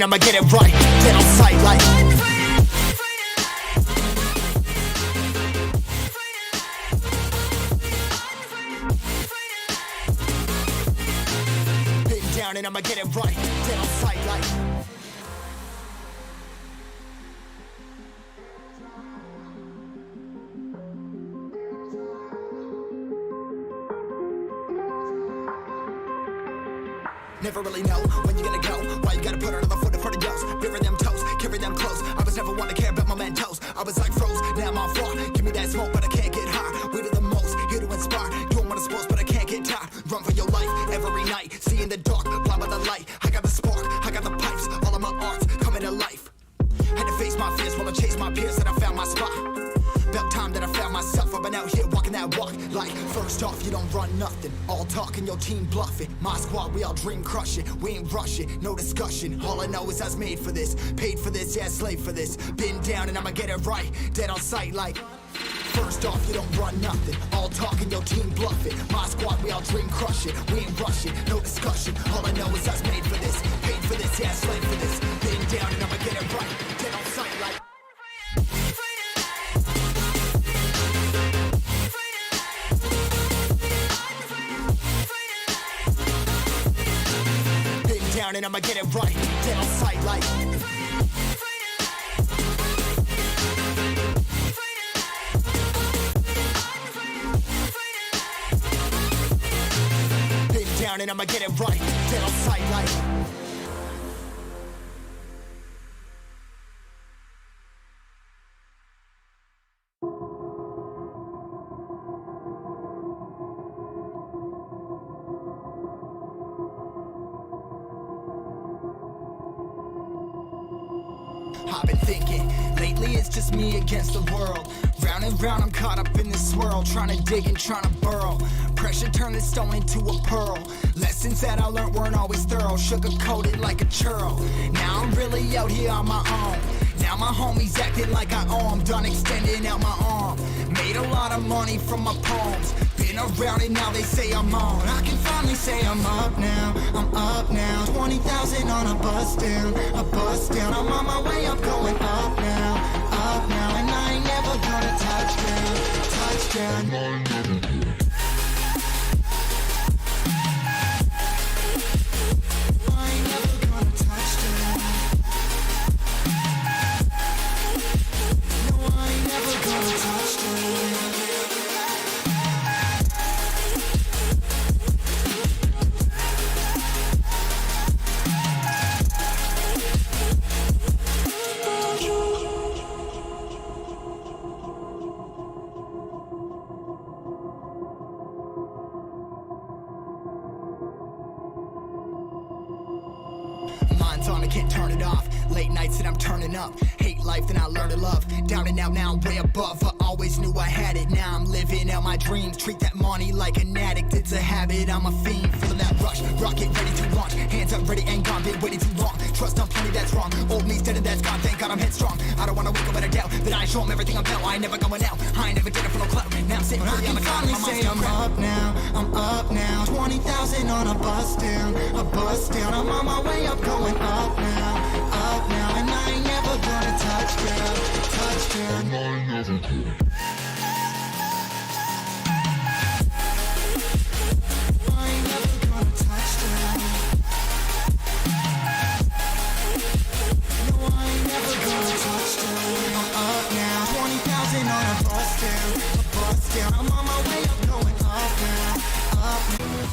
and I'ma get it right. Dead on sight like been down and I'ma get it right. Dead on sight like never really know when you're gonna go. Why you gotta put another foot in front of yours? Bury them toes, carry them close. I was never one to care about my mentos. I was like froze, now I'm on floor. Give me that smoke, but I can't get high. We do the most, here to inspire. Doing what I'm supposed, but I can't get tired. Run for your life every night. See in the dark, blind by the light. I got the spark, I got the pipes. All of my arts coming to life. Had to face my fears while I chase my peers, and I found my spot. About time that I found myself. I've been out here walking that walk. Like, first off, you don't run nothing. All talking, your team bluffing. My squad, we all dream crushing. We ain't rushing, no discussion. All I know is I was made for this. Paid for this, yeah, slave for this. Been down and I'ma get it right. Dead on sight like first off, you don't run nothing. All talking, your team bluffing. My squad, we all dream crushing. We ain't rushing, no discussion. All I know is I was made for this. Paid for this, yeah, slave for this. Been down and I'ma get it right. Dead on sight like down and I'ma get it right. Dead on sight like been down and I'ma get it right. Dead on sight like I've been thinking, lately it's just me against the world. Round and round I'm caught up in this swirl, trying to dig and trying to burrow. Pressure turned this stone into a pearl. Lessons that I learned weren't always thorough, sugar-coated like a churl. Now I'm really out here on my own. Now my homies acting like I owe 'em, done extending out my arm. Made a lot of money from my poems. Been around it, now they say I'm on. I can finally say I'm up now, I'm up now. 20,000 on a bus down, a bus down. I'm on my way up, going up now, and I ain't never gonna touchdown, touchdown. Mind's on, I can't turn it off. Late nights and I'm turning up. Hate life, then I learn to love. Down and out, now I'm way above. I always knew I had it, now I'm living out my dreams. Treat that money like an addict, it's a habit. I'm a fiend, feeling that rush. Rocket ready to launch. Hands up, ready and gone, been waiting too long. Trust on plenty, that's wrong. Old me's dead and that's gone, thank God I'm headstrong. I don't wanna wake up with a doubt that I show 'em everything I'm about. I ain't never going out, I ain't never did it for no clout. Now I'm sitting pretty on the ground. I can finally say I'm up now, I'm up now. 20,000 on a bus down, a bus down. I'm on my way up, going up now, and I ain't never gonna touchdown, touchdown. And I ain't never gonna. I'm on my way up, going up now, up now.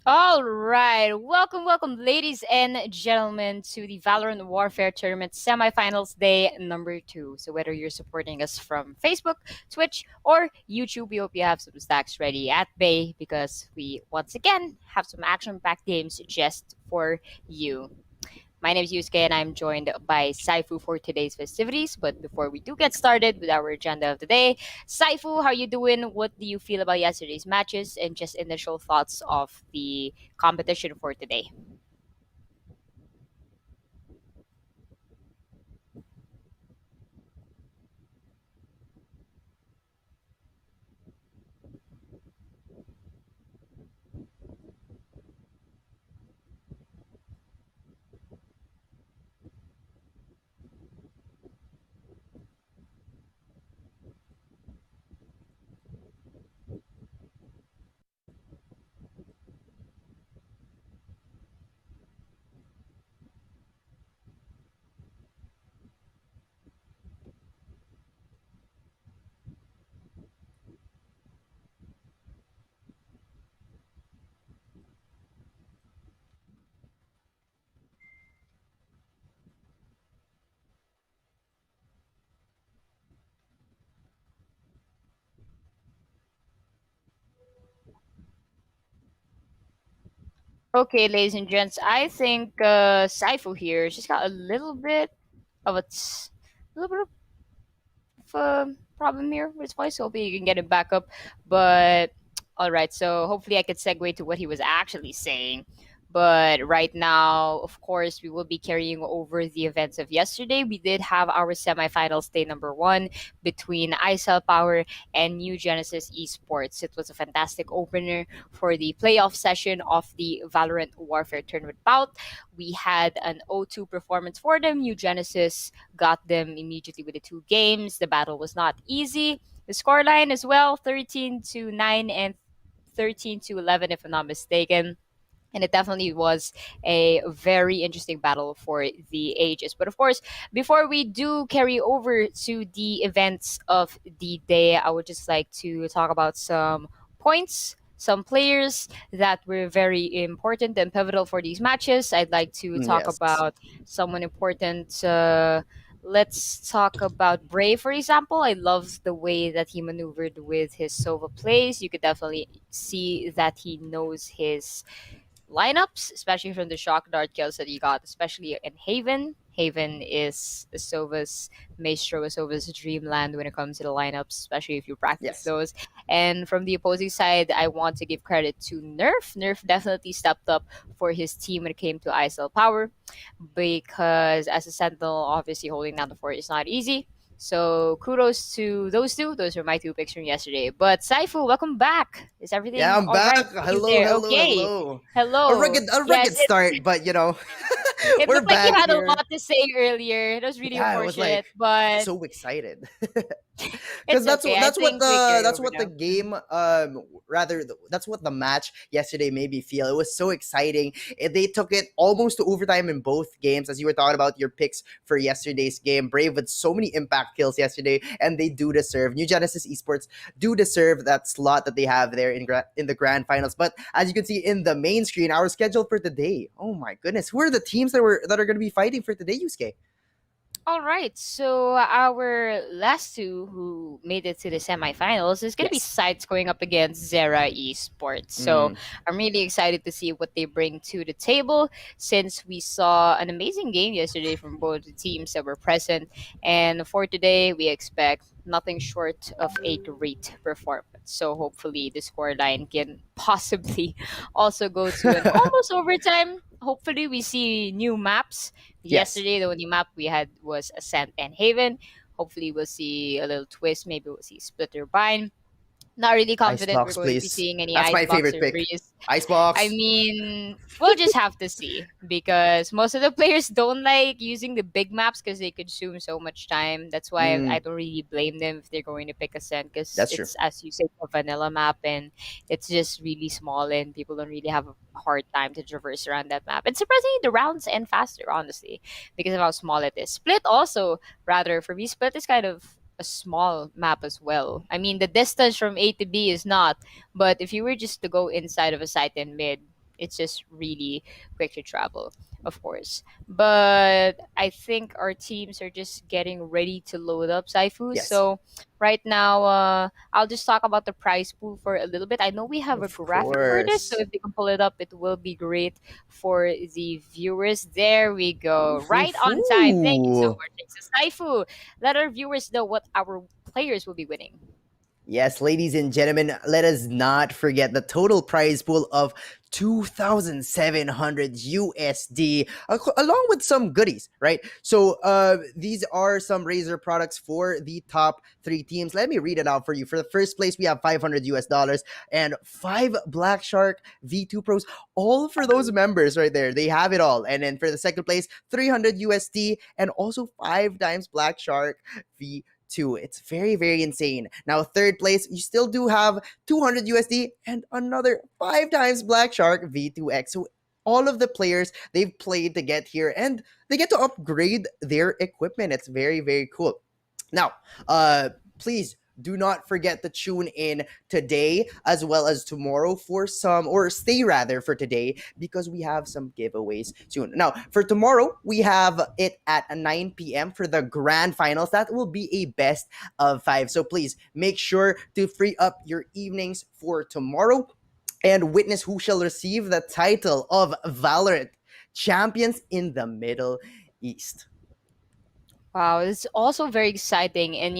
All right. Welcome, ladies and gentlemen, to the Valorant Warfare Tournament semifinals day number two. So, whether you're supporting us from Facebook, Twitch, or YouTube, we hope you have some stacks ready at bay because we once again have some action packed games just for you. My name is Yusuke, and I'm joined by Saifu for today's festivities. But before we do get started with our agenda of the day, Saifu, how you doing? What do you feel about yesterday's matches, and just initial thoughts of the competition for today? Okay, ladies and gents, I think Saifu here just got a little bit problem here with his voice. Hopefully, you can get it back up. But all right, so hopefully, I could segue to what he was actually saying. But right now, of course, we will be carrying over the events of yesterday. We did have our semifinals day number one between ISL Power and New Genesis Esports. It was a fantastic opener for the playoff session of the Valorant Warfare Tournament bout. We had an 0-2 performance for them. New Genesis got them immediately with the two games. The battle was not easy. The scoreline as well, 13 to 9 and 13 to 11 if I'm not mistaken. And it definitely was a very interesting battle for the ages. But of course, before we do carry over to the events of the day, I would just like to talk about some points, some players that were very important and pivotal for these matches. I'd like to talk Yes. about someone important. Let's talk about Bray, for example. I love the way that he maneuvered with his Sova plays. You could definitely see that he knows his lineups, especially from the shock dart kills that he got, especially in Haven. Haven is Sova's maestro, Sova's dreamland when it comes to the lineups, especially if you practice Yes. those. And from the opposing side, I want to give credit to Nerf. Nerf definitely stepped up for his team when it came to ISL power because as a sentinel, obviously holding down the fort is not easy. So kudos to those two. Those are my two picks from yesterday. But Saifu, welcome back. Is Yeah, everything I'm all back. right with you Hello, there? hello, Okay. hello. Hello. A Yes, rugged start, but it we're looked like you back had a here. lot to say earlier. It was really Yeah, I was like unfortunate, but so excited. Because it's okay. I think we carry that's over what the now. game that's what the match yesterday made me feel. It was so exciting. They took it almost to overtime in both games, as you were talking about your picks for yesterday's game. Brave with so many impact kills yesterday, and they do deserve New Genesis Esports do deserve that slot that they have there in the grand finals. But as you can see in the main screen, our schedule for today. Oh my goodness, who are the teams that are going to be fighting for today, Yusuke? All right, so our last two who made it to the semifinals is going to be Yes. Sides going up against Zera Esports. So Mm, I'm really excited to see what they bring to the table since we saw an amazing game yesterday from both the teams that were present. And for today, we expect nothing short of a great performance. So hopefully the scoreline can possibly also go to an almost overtime. Hopefully we see new maps. yes. Yesterday, the only map we had was Ascent and Haven. Hopefully, we'll see a little twist. Maybe we'll see Split Turbine. Not really confident we're Icebox, going to be please. seeing any That's my Icebox favorite or pick. Breeze. I Icebox. mean, we'll just have to see because most of the players don't like using the big maps because they consume so much time. That's why I Mm, don't really blame them if they're going to pick Ascent because that's true. it's, as you say, a vanilla map and it's just really small and people don't really have a hard time to traverse around that map. And surprisingly, the rounds end faster, honestly, because of how small it is. Split also, rather, for me, Split is kind of a small map as well. I mean, the distance from A to B is not, but if you were just to go inside of a site in mid, It's just really quick to travel, of course. But I think our teams are just getting ready to load up Saifu. Yes, So right now, I'll just talk about the prize pool for a little bit. I know we have a of graphic for this, so course. if we can pull it up, it will be great for the viewers. There we go. Right on time. Thank you so Ooh. much. So Saifu, let our viewers know what our players will be winning. Yes, ladies and gentlemen, let us not forget the total prize pool of 2,700 USD, along with some goodies, right? So, these are some Razer products for the top three teams. Let me read it out for you. For the first place, we have 500 US dollars and 5 Black Shark V2 Pros, all for those members right there. They have it all. And then for the second place, 300 USD and also 5 times Black Shark V2. It's very, very insane. Now, third place, you still do have 200 USD and another 5 times Black Shark V2X. So all of the players they've played to get here and they get to upgrade their equipment. It's very, very cool. Now, please do not forget to tune in today as well as tomorrow for some, or stay rather for today, because we have some giveaways soon. Now, for tomorrow, we have it at 9 p.m. for the grand finals. That will be a best of 5. So please make sure to free up your evenings for tomorrow and witness who shall receive the title of Valorant Champions in the Middle East. Wow, it's also very exciting. And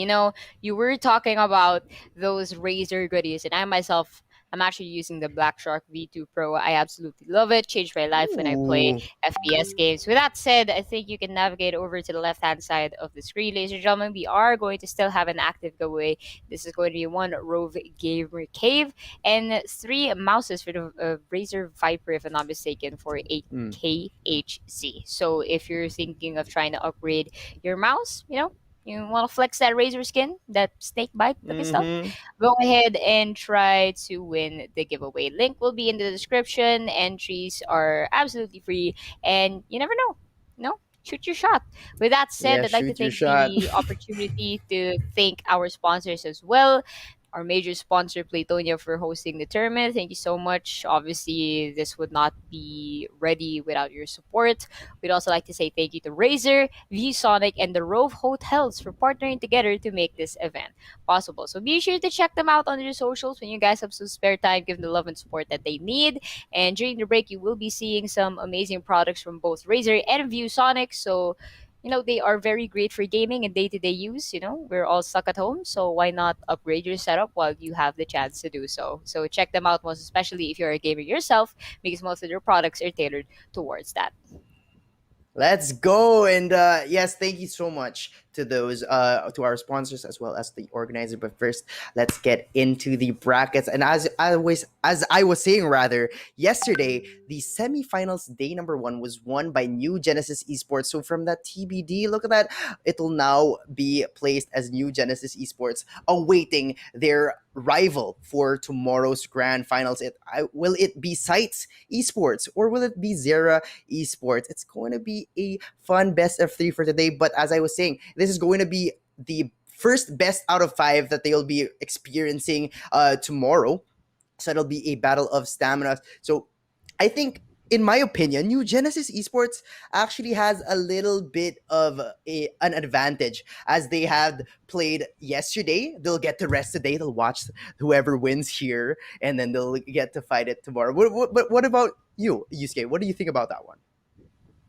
you were talking about those Razer goodies, and I myself, I'm actually using the Black Shark V2 Pro. I absolutely love it. Changed my life when I play Ooh. FPS games. With that said, I think you can navigate over to the left hand side of the screen. Ladies and gentlemen, we are going to still have an active giveaway. This is going to be 1 Rove Gamer Cave and 3 mouses for the Razer Viper, if I'm not mistaken, for a Mm. KHZ. So if you're thinking of trying to upgrade your mouse, you want to flex that razor skin, that snake bite looking stuff, Mm-hmm. go ahead and try to win the giveaway. Link will be in the description. Entries are absolutely free, and you never know. Shoot your shot. With that said, Yeah, I'd like to shoot your take shot. the opportunity to thank our sponsors as well. Our major sponsor, Playtonia, for hosting the tournament. Thank you so much. Obviously, this would not be ready without your support. We'd also like to say thank you to Razer, ViewSonic, and the Rove Hotels for partnering together to make this event possible. So be sure to check them out on their socials when you guys have some spare time. Give them the love and support that they need. And during the break, you will be seeing some amazing products from both Razer and ViewSonic. So they are very great for gaming and day-to-day use. We're all stuck at home, so why not upgrade your setup while you have the chance to do so? So check them out, most especially if you're a gamer yourself, because most of their products are tailored towards that. Let's go. And yes, thank you so much to those to our sponsors as well as the organizer. But first, let's get into the brackets. And as I was saying rather, yesterday, the semifinals day number 1 was won by New Genesis Esports. So from that TBD, look at that. It'll now be placed as New Genesis Esports, awaiting their rival for tomorrow's grand finals. Will it be Sites Esports or will it be Zera Esports? It's going to be a fun best of 3 for today. But as I was saying, this is going to be the first best out of 5 that they'll be experiencing tomorrow. So it'll be a battle of stamina. So I think, in my opinion, New Genesis Esports actually has a little bit of an advantage, as they had played yesterday. They'll get to rest today. They'll watch whoever wins here, and then they'll get to fight it tomorrow. But what about you, Yusuke? What do you think about that one?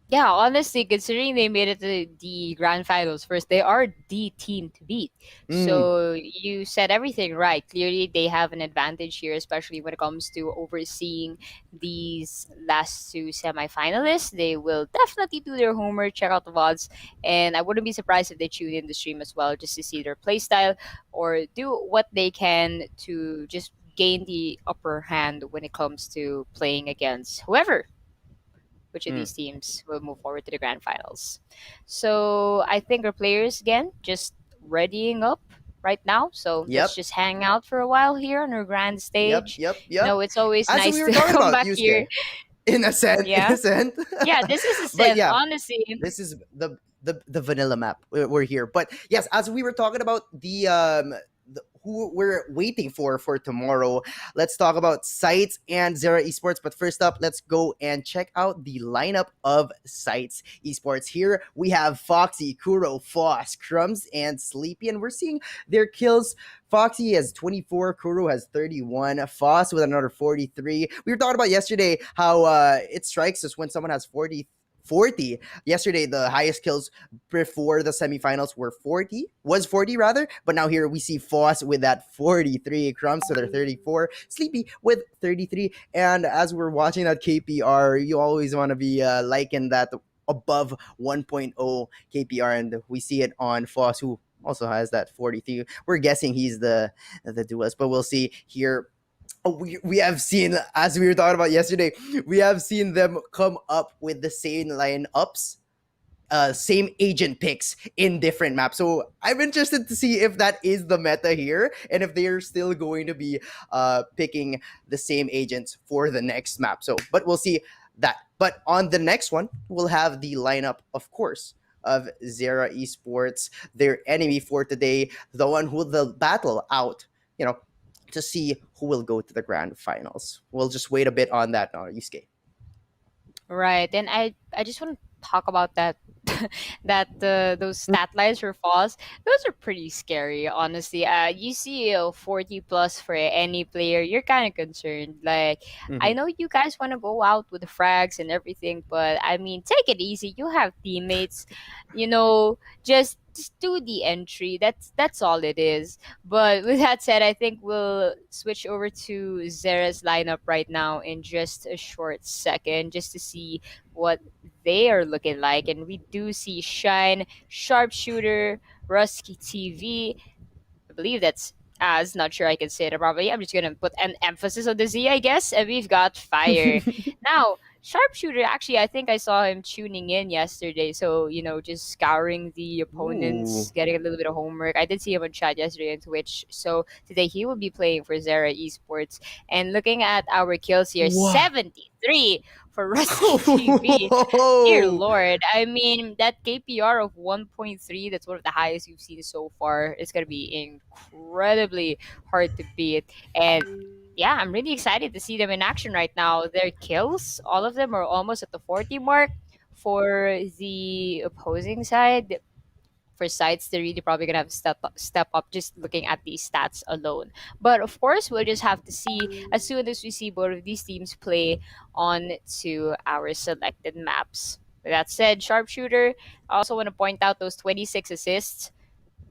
Yeah, honestly, considering they made it to the grand finals first, they are the team to beat. Mm, So you said everything right. Clearly, they have an advantage here, especially when it comes to overseeing these last 2 semifinalists. They will definitely do their homework, check out the VODs, and I wouldn't be surprised if they tune in the stream as well just to see their playstyle or do what they can to just gain the upper hand when it comes to playing against whoever which of mm. these teams will move forward to the grand finals. So I think our players again just readying up right now. So let's Yep, just hang out for a while here on our grand yep, stage. yep, yep. It's always As nice we were to talking come about, back here. Yusuke, in a sense, in Yeah. a sense. Yeah, this is a But synth, yeah, honestly. this is the vanilla map. We're here. But yes, as we were talking about the who we're waiting for tomorrow. Let's talk about Sites and Zera Esports. But first up, let's go and check out the lineup of Sites Esports. Here we have Foxy, Kuro, Foss, Crumbs, and Sleepy, and we're seeing their kills. Foxy has 24, Kuro has 31, Foss with another 43. We were talking about yesterday how it strikes us when someone has 40. Yesterday, the highest kills before the semifinals was 40 rather. But now here we see Foss with that 43, Crumbs with their 34, Sleepy with 33. And as we're watching that KPR, you always want to be liking that above 1.0 KPR. And we see it on Foss, who also has that 43. We're guessing he's the duelist, but we'll see here. We have seen, as we were talking about yesterday, we have seen them come up with the same lineups, same agent picks in different maps. So I'm interested to see if that is the meta here and if they're still going to be picking the same agents for the next map. So, but we'll see that. But on the next one, we'll have the lineup, of course, of Zera Esports, their enemy for today, the one who will battle out, to see who will go to the grand finals. We'll just wait a bit on that now, Yusuke. Right, and I just want to talk about that that those stat lines for falls. Those are pretty scary, honestly. You see a 40 plus for any player, you're kind of concerned. Like, I Mhm. know you guys want to go out with the frags and everything, but I mean, take it easy. You have teammates, just do the entry. That's all it is. But with that said, I think we'll switch over to Zera's lineup right now in just a short second, just to see what they are looking like. And we do see Shine, Sharpshooter, Rusky TV. I believe that's as not sure I can say it properly. I'm just gonna put an emphasis on the Z, I guess. And we've got Fire. Now, Sharpshooter, actually, I think I saw him tuning in yesterday. So, just scouring the Ooh. opponents, getting a little bit of homework. I did see him on chat yesterday on Twitch. So today he will be playing for Zera Esports. And looking at our kills here, Wow. 73 for Rusky TV. Dear Lord. I mean, that KPR of 1.3, that's one of the highest we've seen so far. It's going to be incredibly hard to beat. And yeah, I'm really excited to see them in action right now. Their kills, all of them are almost at the 40 mark. For the opposing side, for sites, they're really probably gonna have step up just looking at these stats alone. But of course, we'll just have to see as soon as we see both of these teams play on to our selected maps. With that said, sharpshooter, I also want to point out those 26 assists,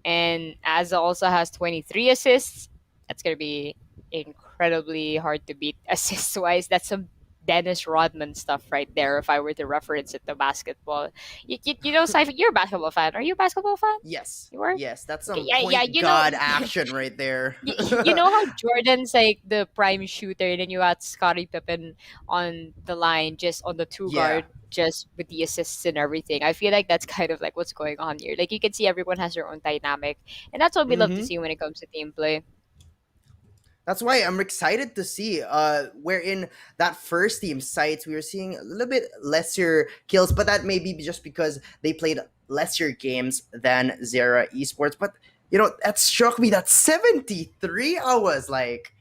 and Azza also has 23 assists. That's gonna be incredibly hard to beat assist wise. That's some Dennis Rodman stuff right there. If I were to reference it to basketball, Cypher, you're a basketball fan. Are you a basketball fan? Yes. You are. Yes, that's Okay, some yeah, yeah. point god action right there. You know how Jordan's like the prime shooter, and then you got Scottie Pippen on the line, just on the two Yeah. guard, just with the assists and everything. I feel like that's kind of like what's going on here. Like you can see everyone has their own dynamic, and that's what we love to Mm-hmm. see when it comes to team play. That's why I'm excited to see where in that first team sites we were seeing a little bit lesser kills, but that may be just because they played lesser games than Zera Esports. But that struck me that 73. I was like,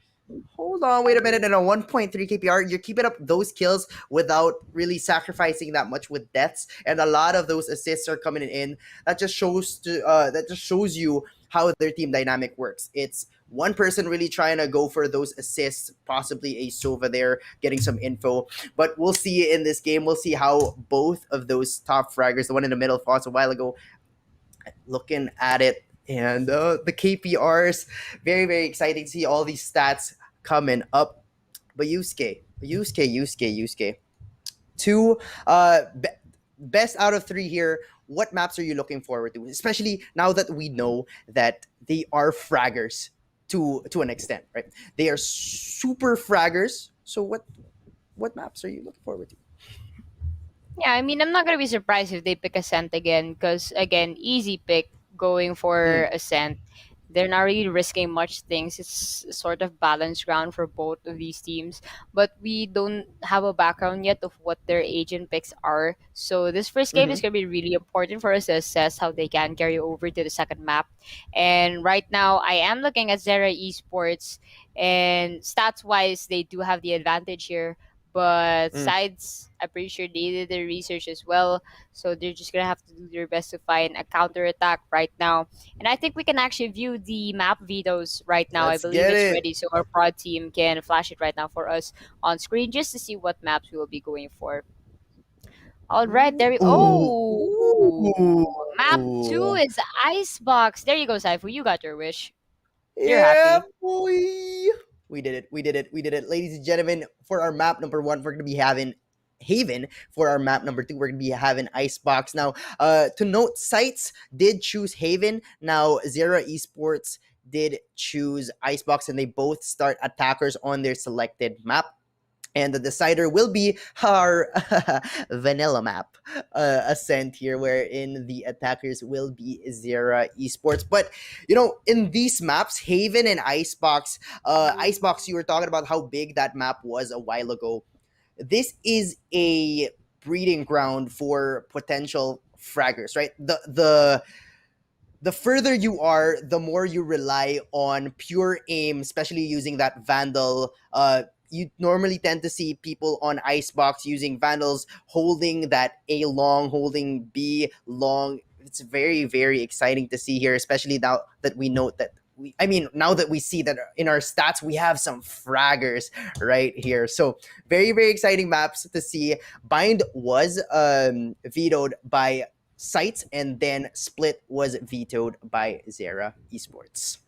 hold on, wait a minute. And a 1.3 KPR, you're keeping up those kills without really sacrificing that much with deaths, and a lot of those assists are coming in. That just shows you how their team dynamic works. It's one person really trying to go for those assists, possibly a Sova there getting some info. But we'll see in this game. We'll see how both of those top fraggers, the one in the middle, fought a while ago, looking at it. And the KPRs, very, very exciting to see all these stats coming up. But Yusuke. Two best out of three here. What maps are you looking forward to? Especially now that we know that they are fraggers to an extent, right? They are super fraggers. So what maps are you looking forward to? Yeah, I mean, I'm not gonna be surprised if they pick Ascent again, because again, easy pick going for Mm. Ascent. they're not really risking much things. It's sort of balanced ground for both of these teams, but we don't have a background yet of what their agent picks are. So this first game Mm-hmm. is going to be really important for us to assess how they can carry over to the second map. And right now, I am looking at Zera Esports, and stats wise, they do have the advantage here. But Mm. sides, I'm pretty sure they did their research as well. So they're just gonna have to do their best to find a counter attack right now. And I think we can actually view the map vetoes right now. I Let's believe get it's it. ready, so our prod team can flash it right now for us on screen just to see what maps we will be going for. All right, there we. Ooh. Oh, map two Ooh. is Icebox. There you go, Saifu. You got your wish. You're Yeah, happy. boy. We did it. We did it. We did it. Ladies and gentlemen, for our map number one, we're going to be having Haven. For our map number two, we're going to be having Icebox. Now, to note, Sites did choose Haven. Now, Zera Esports did choose Icebox, and they both start attackers on their selected map. And the decider will be our vanilla map ascent here, wherein the attackers will be Zera Esports. But in these maps, Haven and Icebox, Icebox, you were talking about how big that map was a while ago. This is a breeding ground for potential fraggers, right? The further you are, the more you rely on pure aim, especially using that Vandal. You normally tend to see people on Icebox using Vandals, holding that A long, holding B long. It's very, very exciting to see here, especially now that we note that. Now that we see that in our stats, we have some fraggers right here. So, very, very exciting maps to see. Bind was vetoed by Sites, and then Split was vetoed by Zera Esports.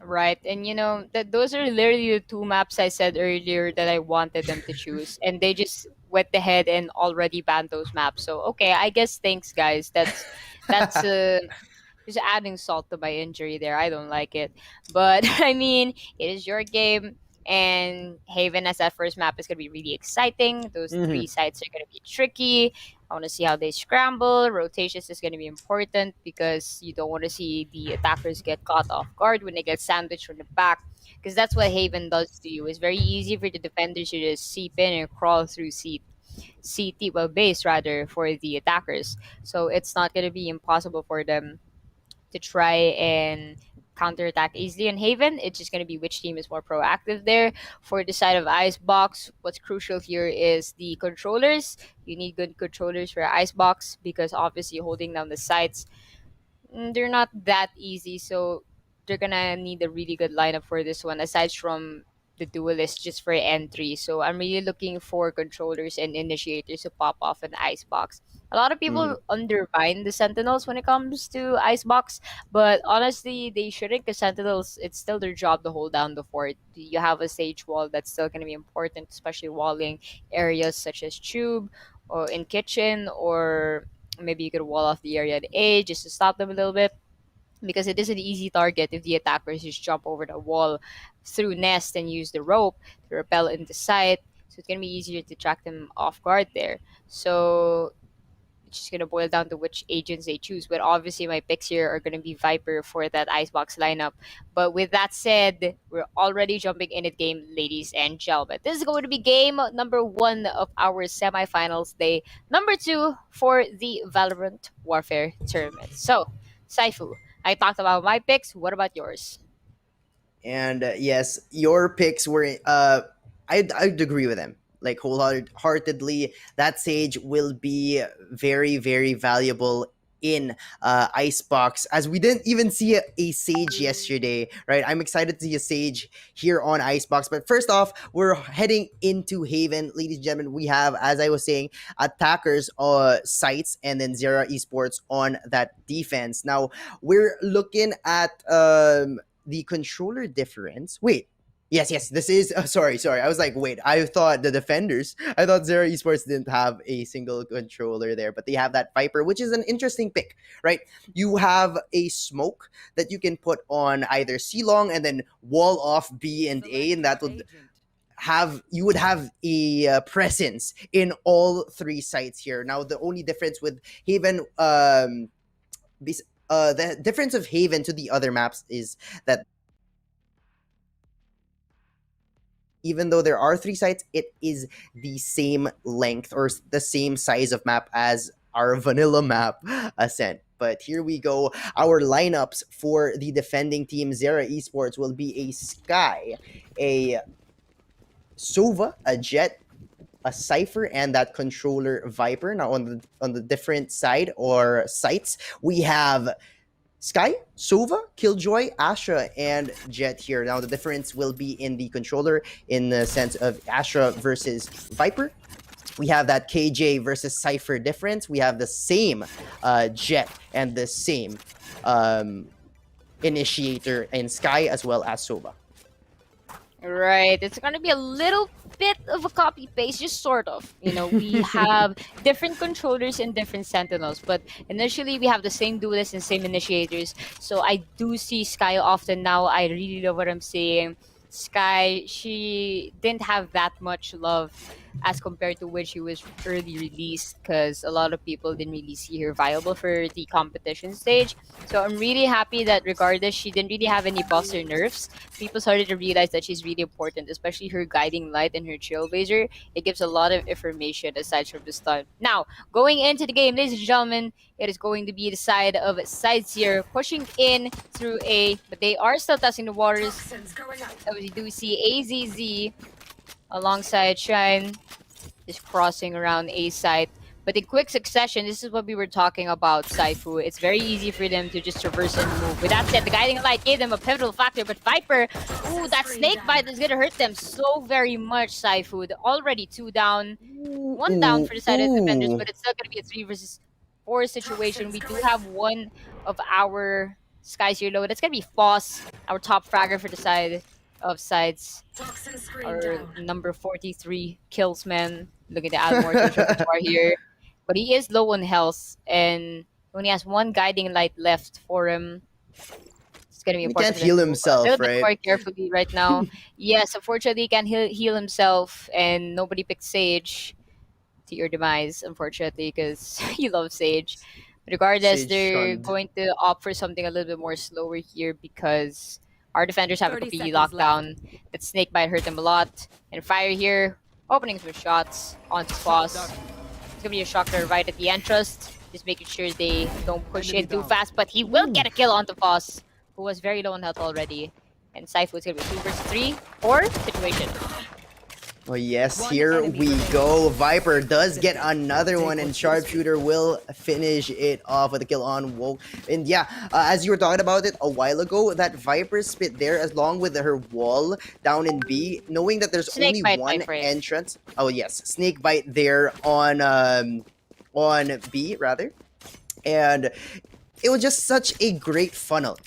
Right. And that those are literally the two maps I said earlier that I wanted them to choose. And they just went ahead and already banned those maps. So okay, I guess thanks guys. That's just adding salt to my injury there. I don't like it. But I mean, it is your game. And Haven as that first map is going to be really exciting. Those Mhm. three sites are going to be tricky. I want to see how they scramble. Rotations is going to be important because you don't want to see the attackers get caught off guard when they get sandwiched from the back. Because that's what Haven does to you. It's very easy for the defenders to just seep in and crawl through CT, well, base rather, for the attackers. So it's not going to be impossible for them to try and counterattack easily in Haven. It's just going to be which team is more proactive there. For the side of Icebox, what's crucial here is the controllers. You need good controllers for Icebox because obviously holding down the sites, they're not that easy. So they're gonna need a really good lineup for this one, aside from the duelist just for entry. So I'm really looking for controllers and initiators to pop off an icebox. A lot of Mhm. people undermine the sentinels when it comes to icebox, but honestly they shouldn't, because sentinels, it's still their job to hold down the fort. You have a stage wall that's still going to be important, especially walling areas such as tube or in kitchen, or maybe you could wall off the area at A just to stop them a little bit, because it is an easy target if the attackers just jump over the wall through nest and use the rope to repel into sight. So it's gonna be easier to track them off guard there. So it's just gonna boil down to which agents they choose. But obviously my picks here are gonna be Viper for that icebox lineup. But with that said, we're already jumping in at game, ladies and gentlemen. This is going to be game number one of our semifinals day, number two for the Valorant Warfare tournament. So, Saifu, I talked about my picks. What about yours? And yes, your picks were. I'd agree with them. Like wholeheartedly, that Sage will be very, very valuable in Icebox, as we didn't even see a Sage yesterday, right? I'm excited to see a Sage here on Icebox. But first off, we're heading into Haven, ladies and gentlemen. We have, as I was saying, attackers, sites, and then Zera Esports on that defense. Now we're looking at the controller difference. Wait. Yes, yes. This is sorry. I was like, wait. I thought the defenders. I thought Zero Esports didn't have a single controller there, but they have that Viper, which is an interesting pick, right? You have a smoke that you can put on either C long and then wall off B and A, and that would have a presence in all three sites here. Now, the only difference with Haven, the difference of Haven to the other maps is that even though there are 3 sites, it is the same length or the same size of map as our vanilla map, Ascent. But here we go. Our lineups for the defending team, Zera Esports, will be a Sky, a Sova, a Jet, a Cypher, and that controller Viper. Now on the different side or sites, we have Sky, Sova, Killjoy, Astra, and Jet here. Now the difference will be in the controller in the sense of Astra versus Viper. We have that KJ versus Cypher difference. We have the same Jet and the same Initiator in Sky as well as Sova. Right, it's gonna be a little bit of a copy paste, just sort of. You know, we have different controllers and different sentinels, but initially we have the same duelists and same initiators. So I do see Sky often now. I really love what I'm seeing. Sky, she didn't have that much love as compared to when she was early released, because a lot of people didn't really see her viable for the competition stage. So I'm really happy that regardless she didn't really have any buffs or nerfs, people started to realize that she's really important, especially her guiding light and her trailblazer. It gives a lot of information aside from the stun. Now, going into the game, ladies and gentlemen, it is going to be the side of Sides here, pushing in through A, but they are still testing the waters. So we do see AZZ alongside Shine, just crossing around A site. But in quick succession, this is what we were talking about, Saifu. It's very easy for them to just traverse and move. With that said, the guiding light gave them a pivotal factor, but Viper, ooh, that snake bite is gonna hurt them so very much, Saifu. They're already 2 down, 1 down for the side of the defenders, but it's still gonna be a 3 versus 4 situation. We do have one of our Skies here low. That's gonna be Foss, our top fragger for the side of Sides. Our number 43 kills man. Looking to add more to his repertoire here. But he is low on health and only has 1 guiding light left for him. It's gonna be He important. can't heal himself, a little right? bit more carefully right now. Yes, unfortunately he can heal himself, and nobody picked Sage to your demise, unfortunately, because he loves Sage. Regardless, Sage they're shunned. going to opt for something a little bit more slower here because our defenders have a 30 completely seconds lockdown. That snake bite hurt them a lot. And Fire here, opening some shots onto Foss. It's gonna be a shocker right at the entrance. Just making sure they don't push in too fast, but he will get a kill onto Foss, who was very low on health already. And Saifu is gonna be 2 versus 3 or situation. Oh yes, here we go. Viper does get another one, and Sharpshooter will finish it off with a kill on Woke. And yeah, as you were talking about it a while ago, that Viper spit there, along with her wall down in B, knowing that there's Snake only bite, one my friend. entrance. Oh yes, snake bite there on B rather, and it was just such a great funnel.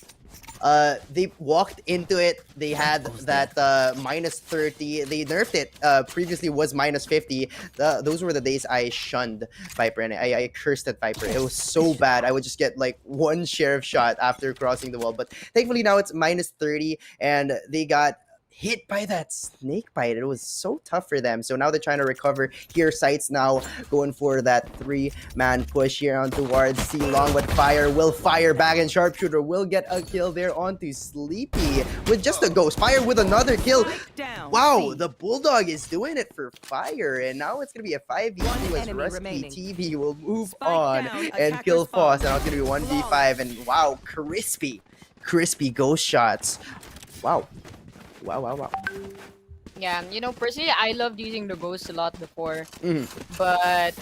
They walked into it. They had that minus 30. They nerfed it. Previously was minus 50. Those were the days I shunned Viper and I cursed at Viper. It was so bad. I would just get like 1 sheriff shot after crossing the wall. But thankfully now it's minus 30, and they got hit by that snake bite. It was so tough for them. So now they're trying to recover here. Sights now going for that 3-man push here onto Ward. C long with Fire will fire back, and Sharpshooter will get a kill there onto Sleepy with just a ghost. Fire with another kill. Wow, the Bulldog is doing it for Fire, and now it's gonna be a 5v2 as Rusty TV will move on and kill Foss. And now it's gonna be 1v5, and wow, crispy ghost shots. Wow. Wow. Yeah, you know, personally, I loved using the ghost a lot before, Mhm. but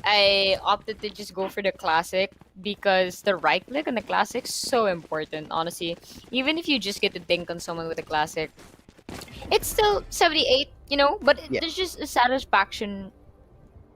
I opted to just go for the classic because the right click on the classic's so important, honestly. Even if you just get to dink on someone with a classic, it's still 78, you know, but Yeah. there's just a satisfaction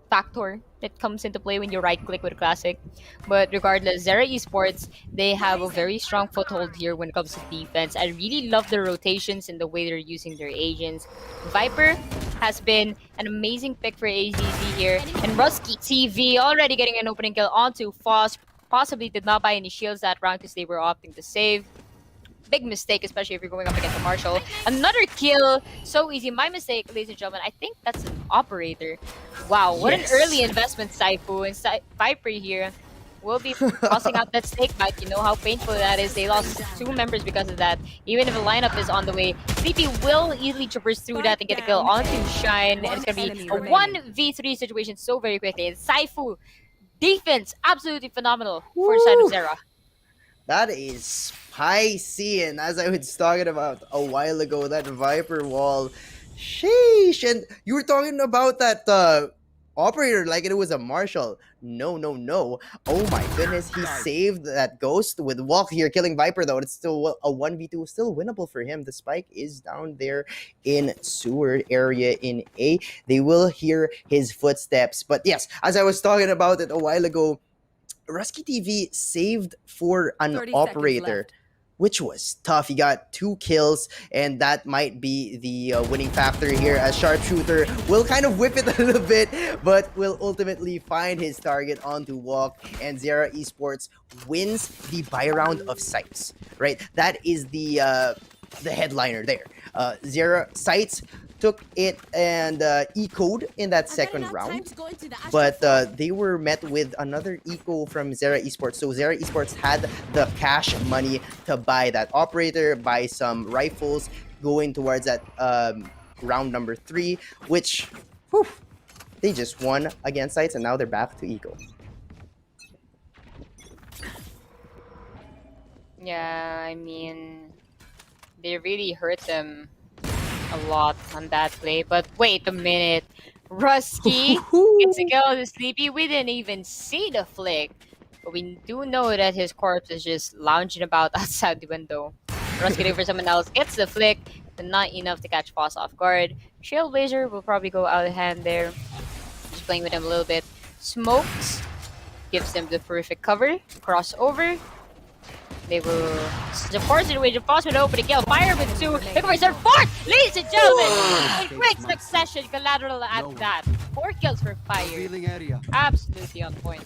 factor that comes into play when you right click with a classic. But regardless, Zera Esports, they have a very strong foothold here when it comes to defense. I really love their rotations and the way they're using their agents. Viper has been an amazing pick for AZZ here, and Rusky TV already getting an opening kill onto Foss. Possibly did not buy any shields that round because they were opting to save. Big mistake, especially if you're going up against a Marshall. Another kill. So easy. My mistake, ladies and gentlemen. I think that's an operator. Wow, what Yes. an early investment, Saifu. And Viper here will be tossing out that snake bite. You know how painful that is. They lost 2 members because of that. Even if a lineup is on the way, Sleepy will easily traverse through that and get a kill onto Shine. And it's going to be a 1v3 situation so very quickly. And Saifu, defense, absolutely phenomenal for the side of Zera. That is spicy, and as I was talking about a while ago, that Viper wall, sheesh. And you were talking about that operator like it was a Marshall. No, no, no. Oh my goodness, he saved that ghost with Walk here, killing Viper though. It's still a 1v2, still winnable for him. The spike is down there in sewer area in A. They will hear his footsteps. But yes, as I was talking about it a while ago, Rusky TV saved for an operator, which was tough. He got 2 kills, and that might be the winning factor here, as Sharpshooter will kind of whip it a little bit, but will ultimately find his target onto Walk, and Zera Esports wins the buy round of Sights, right? That is the headliner there. Zera Sights took it and ecoed in that second round, but they were met with another eco from Zera Esports. So Zera Esports had the cash money to buy that operator, buy some rifles, going towards that round number 3, which whew, they just won against Sights, and now they're back to eco. Yeah, I mean, they really hurt them a lot on that play. But wait a minute, Rusky gets a kill on the Sleepy. We didn't even see the flick, but we do know that his corpse is just lounging about outside the window. Rusky looking for someone else, gets the flick, but not enough to catch Foss off guard. Trailblazer will probably go out of hand there. Just playing with him a little bit. Smokes gives them the perfect cover. Crossover. They will support situation. Foss with open kill. Fire with 2. Looking for his third, 4th! Ladies and gentlemen! In quick succession, collateral at that. 4 kills for Fire. Absolutely on point.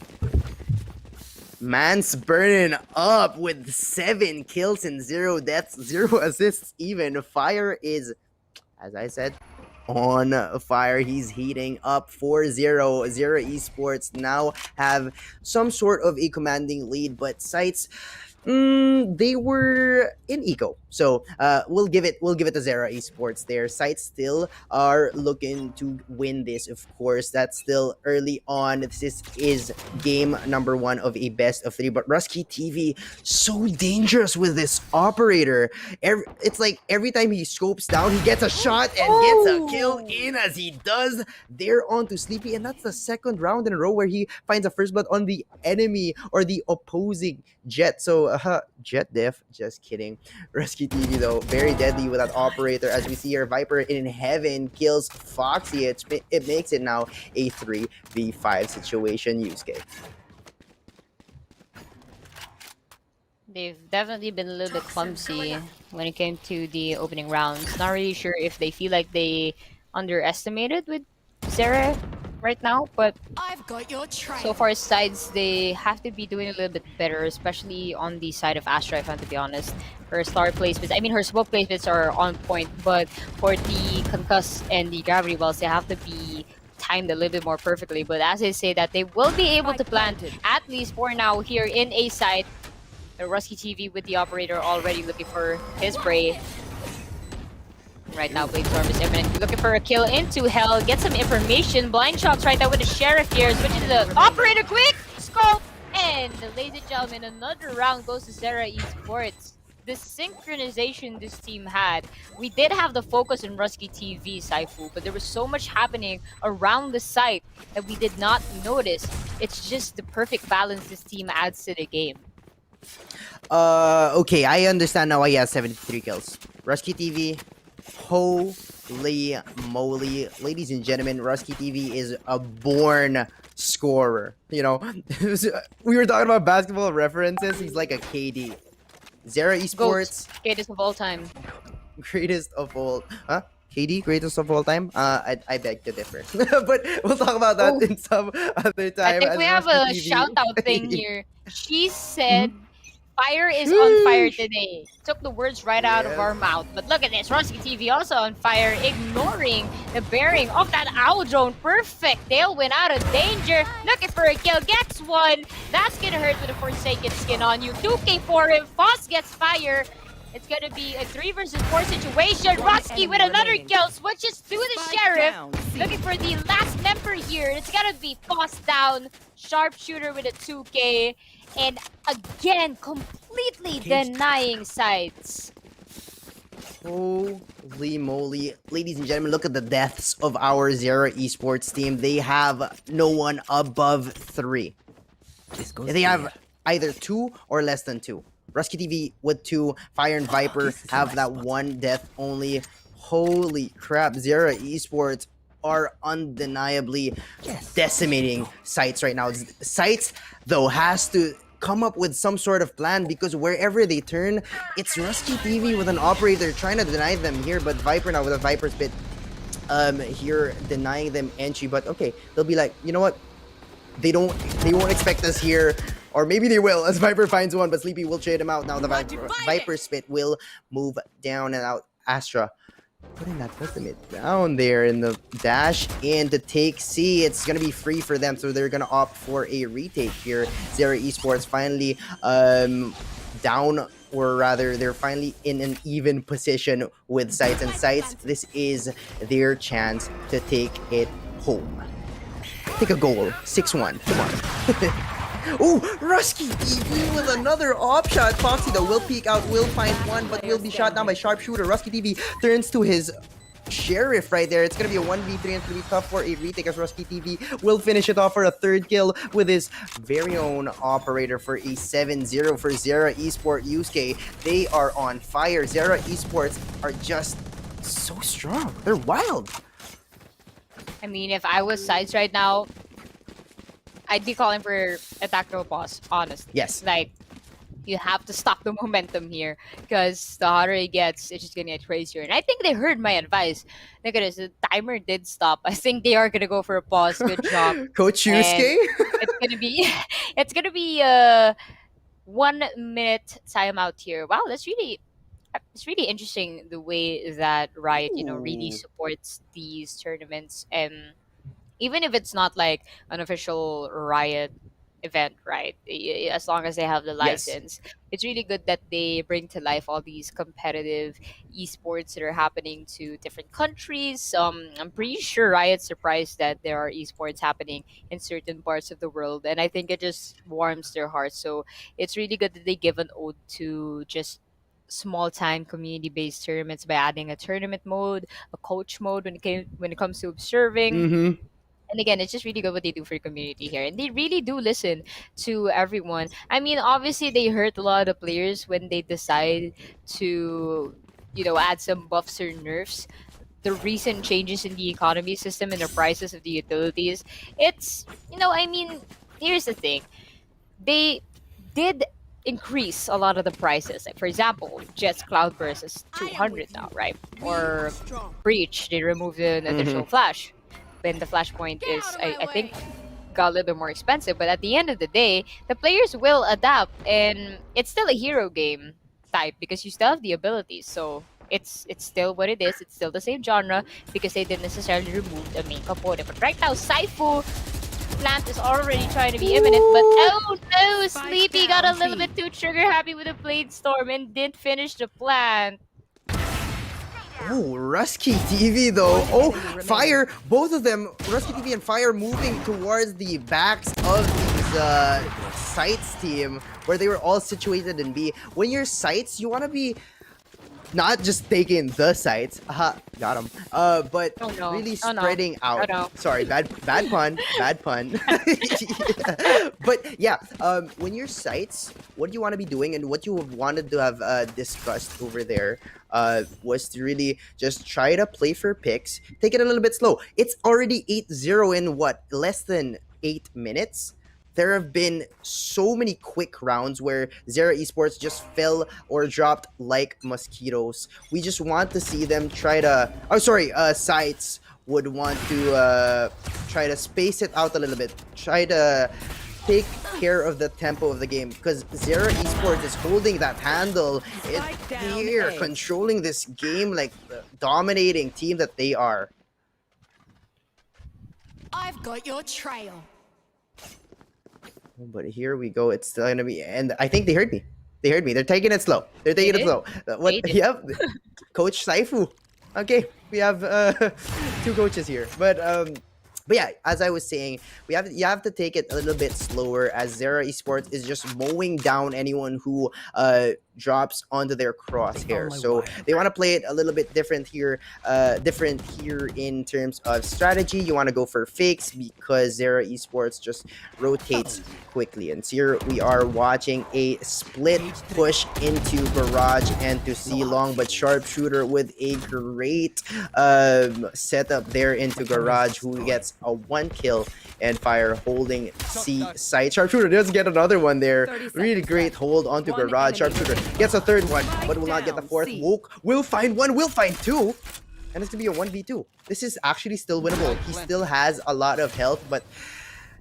Man's burning up with 7 kills and 0 deaths, 0 assists even. Fire is, as I said, on fire. He's heating up 4-0. Zera Esports now have some sort of a commanding lead, but Sights, they were in eco, so we'll give it to Zera Esports there. Sights still are looking to win this, of course. That's still early on. This is game number 1 of a best of 3, but Rusky TV so dangerous with this operator. It's like every time he scopes down, he gets a shot and gets a kill in, as he does there onto Sleepy, and that's the second round in a row where he finds a first blood on the enemy or the opposing Jet. So Jet diff, just kidding. Rusky TV though, very deadly with that operator, as we see here. Viper in heaven kills Foxy. It makes it now a 3v5 situation. Yusuke. They've definitely been a little bit clumsy when it came to the opening rounds. Not really sure if they feel like they underestimated with Zera right now, but I've got your trail. so far sides, they have to be doing a little bit better, especially on the side of Astra, if I'm to be honest. Her star placements, I mean her smoke placements are on point, but for the concuss and the gravity wells, they have to be timed a little bit more perfectly. But as I say that, they will be able to plant at least for now here in A side. The Rusky TV with the operator already looking for his prey. Right now, Bladestorm is imminent. Looking for a kill into Hell. Get some information. Blind shots right now with the Sheriff here. Switching to the operator. Quick scope. And ladies and gentlemen, another round goes to Zera Esports. The synchronization this team had. We did have the focus on Rusky TV, Saifu, but there was so much happening around the site that we did not notice. It's just the perfect balance this team adds to the game. Okay, I understand now why he has 73 kills. Rusky TV, holy moly. Ladies and gentlemen, Rusky TV is a born scorer. You know, we were talking about basketball references. He's like a KD. Zera Esports. Greatest of all time. Greatest of all. Huh? KD, greatest of all time? I beg to differ. But we'll talk about that in some other time. I think we have a shout out thing here. She said Fire is on fire today. Took the words right out of Yes. our mouth. But look at this. Rusky TV also on fire, ignoring the bearing of that owl drone. Perfect. Tailwind out of danger. Looking for a kill. Gets one. That's gonna hurt with a Forsaken skin on you. 2K for him. Foss gets fire. It's gonna be a 3 versus 4 situation. Rusky with another kill. Switches to the Sheriff. Looking for the last member here. It's gonna be Foss down. Sharpshooter with a 2K. And again, completely denying sights. Holy moly. Ladies and gentlemen, look at the deaths of our Zero Esports team. They have no one above 3. They have either 2 or less than 2. Rusky TV with 2. Fire and Viper have that 1 death only. Holy crap. Zero Esports are undeniably decimating Sights right now. Sights, though, has to come up with some sort of plan because wherever they turn, it's Rusky TV with an operator trying to deny them here, but Viper now with a Viper's bit here denying them entry. But okay, they'll be like, you know what? They won't expect us here. Or maybe they will, as Viper finds one, but Sleepy will trade him out. Now the Viper spit will move down and out. Astra putting that ultimate down there in the dash in to take C. It's gonna be free for them, so they're gonna opt for a retake here. Zero Esports finally down, or rather they're finally in an even position with Sights, and Sights, this is their chance to take it home. Take a goal. 6-1. Come on. Oh, Rusky TV with another op shot. Foxy though will peek out, will find one, but will be shot down by Sharpshooter. Rusky TV turns to his Sheriff right there. It's gonna be a 1v3 and it's gonna be tough for a retake as Rusky TV will finish it off for a 3rd kill with his very own operator for a 7-0 for Zero Esport Yusuke. They are on fire. Zero Esports are just so strong. They're wild. I mean, if I was Sides right now, I'd be calling for attack no pause, honestly. Yes. Like, you have to stop the momentum here because the hotter it gets, it's just gonna get crazier. And I think they heard my advice. Look at this, the timer did stop. I think they are gonna go for a pause. Good job. Coach Yusuke? It's gonna be a 1 minute timeout here. Wow, it's really interesting the way that Riot, really Ooh. supports these tournaments. And even if it's not like an official Riot event, right? As long as they have the Yes. license, it's really good that they bring to life all these competitive esports that are happening to different countries. I'm pretty sure Riot's surprised that there are esports happening in certain parts of the world, and I think it just warms their hearts. So it's really good that they give an ode to just small time community based tournaments by adding a tournament mode, a coach mode when it comes to observing. Mm-hmm. And again, it's just really good what they do for the community here. And they really do listen to everyone. I mean, obviously, they hurt a lot of players when they decide to, add some buffs or nerfs. The recent changes in the economy system and the prices of the utilities. It's, I mean, here's the thing. They did increase a lot of the prices. Like, for example, Jet's Cloudburst is 200 now, right? Or Breach, they removed an additional flash. Then the flashpoint is, I think, got a little bit more expensive. But at the end of the day, the players will adapt, and it's still a hero game type because you still have the abilities. So it's still what it is. It's still the same genre because they didn't necessarily remove the main component. But right now, Saifu plant is already trying to be imminent. But oh no, Sleepy got a little bit too trigger happy with the Blade Storm and didn't finish the plant. Oh, Rusky TV though. Oh, Fire. Both of them, Rusky TV and Fire, moving towards the backs of these Sights team, where they were all situated in B. When you're Sights, you want to be not just taking the Sights. Aha, got him. But really spreading out. Sorry, bad pun. Bad pun. But yeah, when you're Sights, what you want to be doing and what you wanted to have discussed over there was to really just try to play for picks, take it a little bit slow. It's already 8-0 in what, less than 8 minutes? There have been so many quick rounds where Zero Esports just fell or dropped like mosquitoes. We just want to see them try to... Sights would want to try to space it out a little bit. Try to take care of the tempo of the game because Zera Esports is holding that handle. They're controlling this game like the dominating team that they are. I've got your trail. But here we go. It's still gonna be, and I think they heard me. They heard me. They're taking it slow. They're taking it slow. What? Yep. Coach Saifu. Okay, we have 2 coaches here, but yeah, as I was saying, you have to take it a little bit slower as Zera Esports is just mowing down anyone who drops onto their crosshair. So they want to play it a little bit different here in terms of strategy. You want to go for fakes because Zera Esports just rotates quickly. And here we are watching a split push into Garage and to C Long, but Sharpshooter with a great setup there into Garage, who gets a 1 kill, and Fire holding C site. Sharpshooter does get another one there. Really great hold onto Garage. Sharpshooter gets a 3rd one, but will not get the 4th. Woke will find 1, will find 2. And it's gonna be a 1v2. This is actually still winnable. He still has a lot of health, but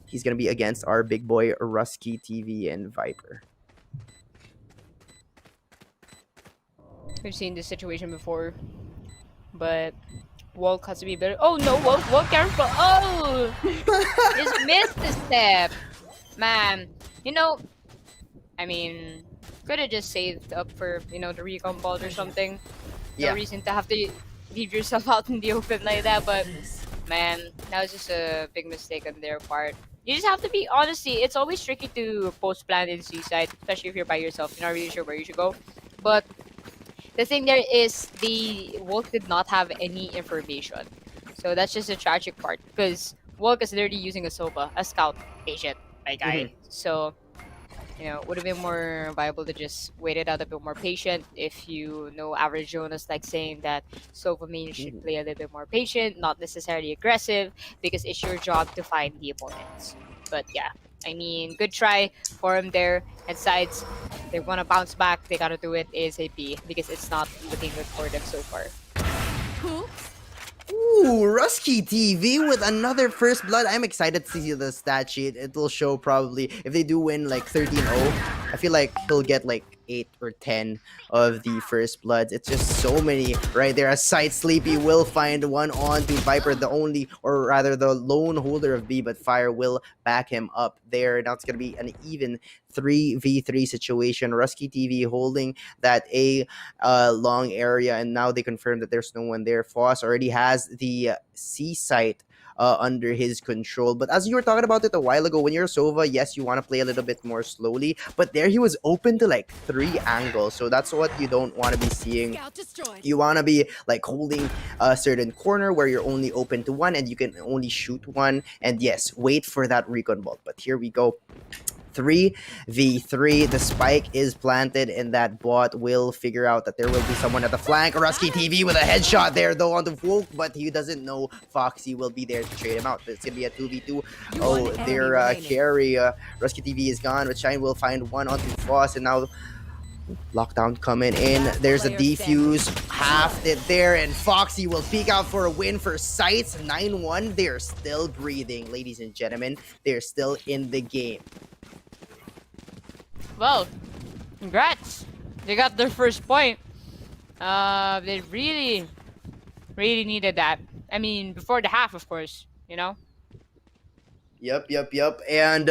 he's gonna be against our big boy Rusky TV and Viper. We've seen this situation before, but Walk has to be better. Oh no, Walk careful. Oh, just missed the step, man. You know, I mean, could have just saved up for the recon vault or something. No reason to have to leave yourself out in the open like that. But man, that was just a big mistake on their part. You just have to be, honestly, it's always tricky to post plan in seaside, especially if you're by yourself. You're not really sure where you should go. But the thing there is the Wolf did not have any information. So that's just a tragic part because Wolf is literally using a Sova, a scout agent, my guy. So, it would have been more viable to just wait it out a bit more patient. If you know average Jonas like saying that Sova main should play a little bit more patient, not necessarily aggressive, because it's your job to find the opponents. But yeah, I mean, good try for him there. And sides, they want to bounce back. They got to do it ASAP because it's not looking good for them so far. Ooh, Rusky TV with another first blood. I'm excited to see the stat sheet. It will show probably if they do win like 13-0. I feel like he'll get like 8 or 10 of the first bloods. It's just so many right there. Aside Sleepy will find one on to Viper, the only, or rather the lone holder of B, but Fire will back him up there. Now it's going to be an even 3v3 situation. Rusky TV holding that A long area, and now they confirm that there's no one there. Foss already has the C site under his control. But as you were talking about it a while ago, when you're Sova, yes, you want to play a little bit more slowly. But there he was open to like 3 angles. So that's what you don't want to be seeing. You want to be like holding a certain corner where you're only open to 1 and you can only shoot 1. And yes, wait for that recon vault. But here we go. 3v3. The spike is planted, and that bot will figure out that there will be someone at the flank. Rusky TV with a headshot there, though, on the Volk, but he doesn't know Foxy will be there to trade him out. It's gonna be a 2v2. Oh, their carry. Rusky TV is gone, but Shine will find one onto Foss, and now lockdown coming in. There's a defuse, halved it there, and Foxy will peek out for a win for Sights. 9-1. They're still breathing, ladies and gentlemen. They're still in the game. Well, congrats. They got their first point. They really needed that. I mean, before the half, of course, Yep. And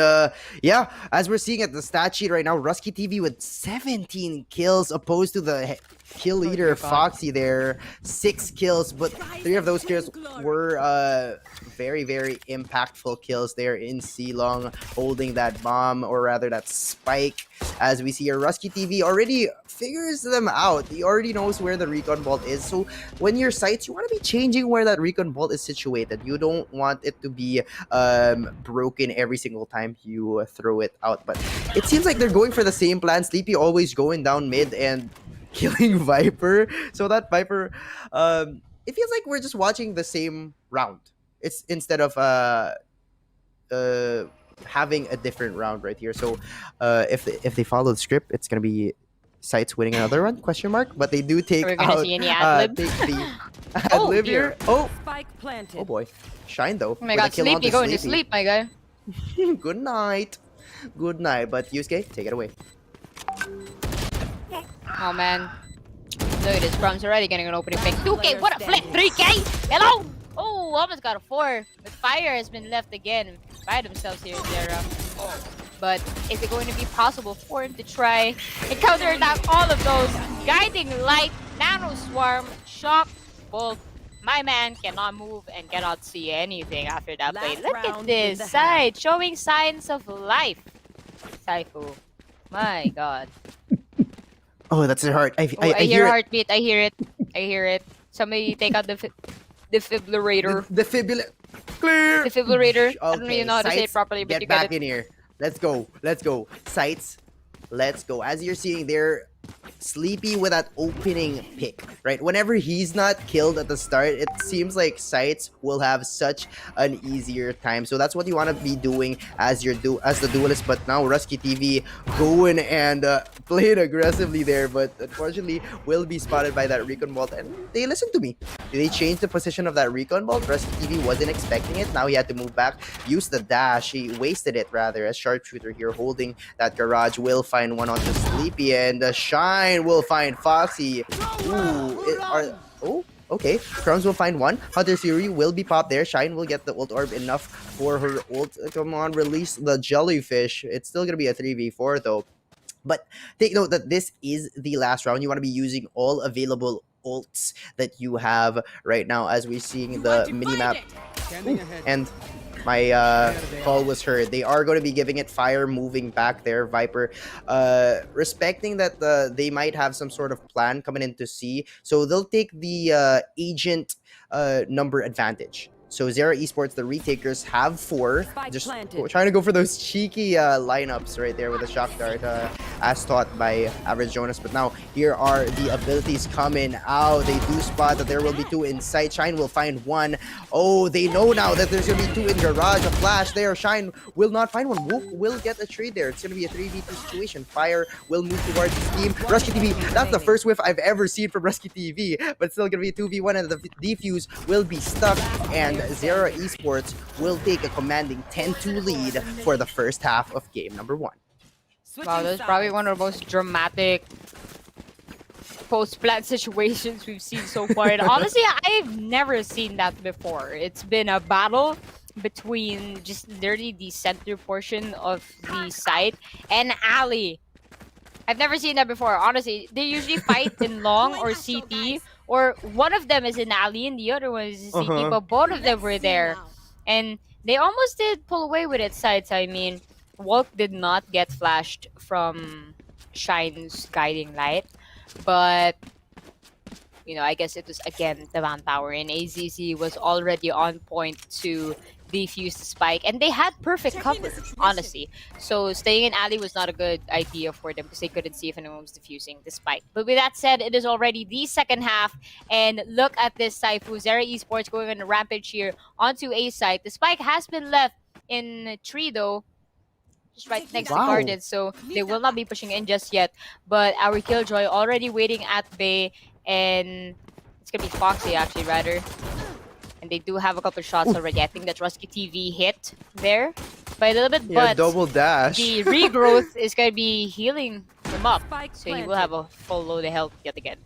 yeah, as we're seeing at the stat sheet right now, Rusky TV with 17 kills opposed to the kill leader Foxy there, 6 kills, but 3 of those kills were very, very impactful kills there in C Long, holding that bomb, or rather that spike. As we see here, Rusky TV already figures them out. He already knows where the recon vault is. So when you're Sights, you want to be changing where that recon vault is situated. You don't want it to be broken every single time you throw it out. But it seems like they're going for the same plan. Sleepy always going down mid and killing Viper. So that Viper, it feels like we're just watching the same round. It's instead of having a different round right here. So if they follow the script, it's gonna be Sights winning another one? Question mark. But they do take out see any ad-lib? take the ad-lib here. Oh, Spike planted. oh boy, Shine though. Oh my god, Sleepy going to sleep, my guy. Good night. Good night. But Yusuke, take it away. Oh man. Look at this. Brom's already getting an opening pick. 2K, what a flip! standing. 3K! Hello! Oh, almost got a 4. But Fire has been left again by themselves here in Zera. But is it going to be possible for him to try and counterattack all of those? Guiding Light, Nano Swarm, Shock, Bolt. My man cannot move and cannot see anything after that play. Last Look at round this in the side, showing signs of life. Saifu. My god. Oh, that's her heart. Oh, I I hear it. heartbeat. I hear it. I hear it. Somebody take out the defibrillator. Clear. Defibrillator. I don't Okay, even know how to say it Sights, properly, but get you back get it. in here. Let's go. Let's go. Sights. Let's go. As you're seeing, they're sleepy with that opening pick, right? Whenever he's not killed at the start, it seems like Sights will have such an easier time. So that's what you want to be doing as the duelist. But now Rusky TV going and playing aggressively there, but unfortunately will be spotted by that recon bolt. And they listened to me. They changed the position of that recon bolt. Rusky TV wasn't expecting it. Now he had to move back, use the dash. He wasted it rather. As sharpshooter here holding that garage will find one onto Sleepy, and Shine will find Foxy. Oh, okay. Crumbs will find one. Hunter Fury will be popped there. Shine will get the ult orb, enough for her ult. Come on, release the jellyfish. It's still gonna be a 3v4 though. But take note that this is the last round. You want to be using all available ults that you have right now, as we're seeing the minimap. And my call was heard. They are going to be giving it fire, moving back there. Viper, respecting that they might have some sort of plan coming in to C, so they'll take the agent number advantage. So Zera Esports, the retakers, have 4. Spike Just planted. trying to go for those cheeky lineups right there with the shock dart, as taught by Average Jonas. But now here are the abilities coming out. They do spot that there will be 2 in sight. Shine will find 1. Oh, they know now that there's going to be 2 in garage. A flash there. Shine will not find one. Wolf will get a trade there. It's going to be a 3v2 situation. Fire will move towards his team. Rusky TV, that's the first whiff I've ever seen from Rusky TV. But still going to be a 2v1, and the defuse will be stuck. And Zera Esports will take a commanding 10-2 lead for the first half of game number 1. Wow, that's probably one of the most dramatic post-plant situations we've seen so far. And honestly, I've never seen that before. It's been a battle between just literally the center portion of the site and alley. I've never seen that before. Honestly, they usually fight in long or CT, or one of them is in alley and the other one is in CT, but both of them were there. And they almost did pull away with it sides. I mean, Walk did not get flashed from Shine's guiding light, but you know, I guess it was again the manpower, and AZZ was already on point to defuse the spike, and they had perfect cover, honestly. So staying in alley was not a good idea for them because they couldn't see if anyone was defusing the spike. But with that said, it is already the second half, and look at this Saifu. Zera Esports going on a rampage here onto A site. The spike has been left in tree though, just right next to Garden, so they will not be pushing in just yet. But our Killjoy already waiting at Bay, and it's gonna be Foxy actually rather. And they do have a couple shots already. I think that Rusky TV hit there by a little bit, Yeah, but double dash. the regrowth is gonna be healing him up, Spike so he will have a full load of health yet again.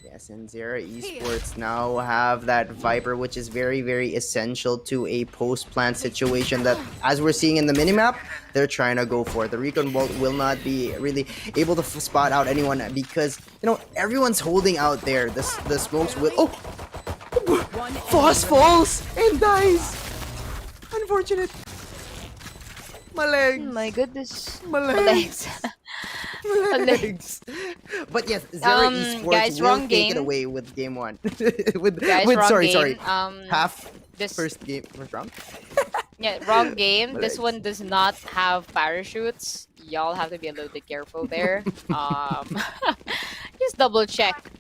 Yes, and Zera Esports now have that Viper, which is very, very essential to a post-plant situation that, as we're seeing in the minimap, they're trying to go for. The Recon Bolt will not be really able to spot out anyone because, you know, everyone's holding out there. The smokes will... Oh! Foss falls and dies! Unfortunate. My legs. My goodness. My My legs. legs. Legs. But yes, Zera Esports guys, will wrong take it game. away with game 1. Guys, with wrong sorry, game. half This first game. What's wrong? Yeah, wrong game. My This legs. one does not have parachutes. Y'all have to be a little bit careful there. Just double check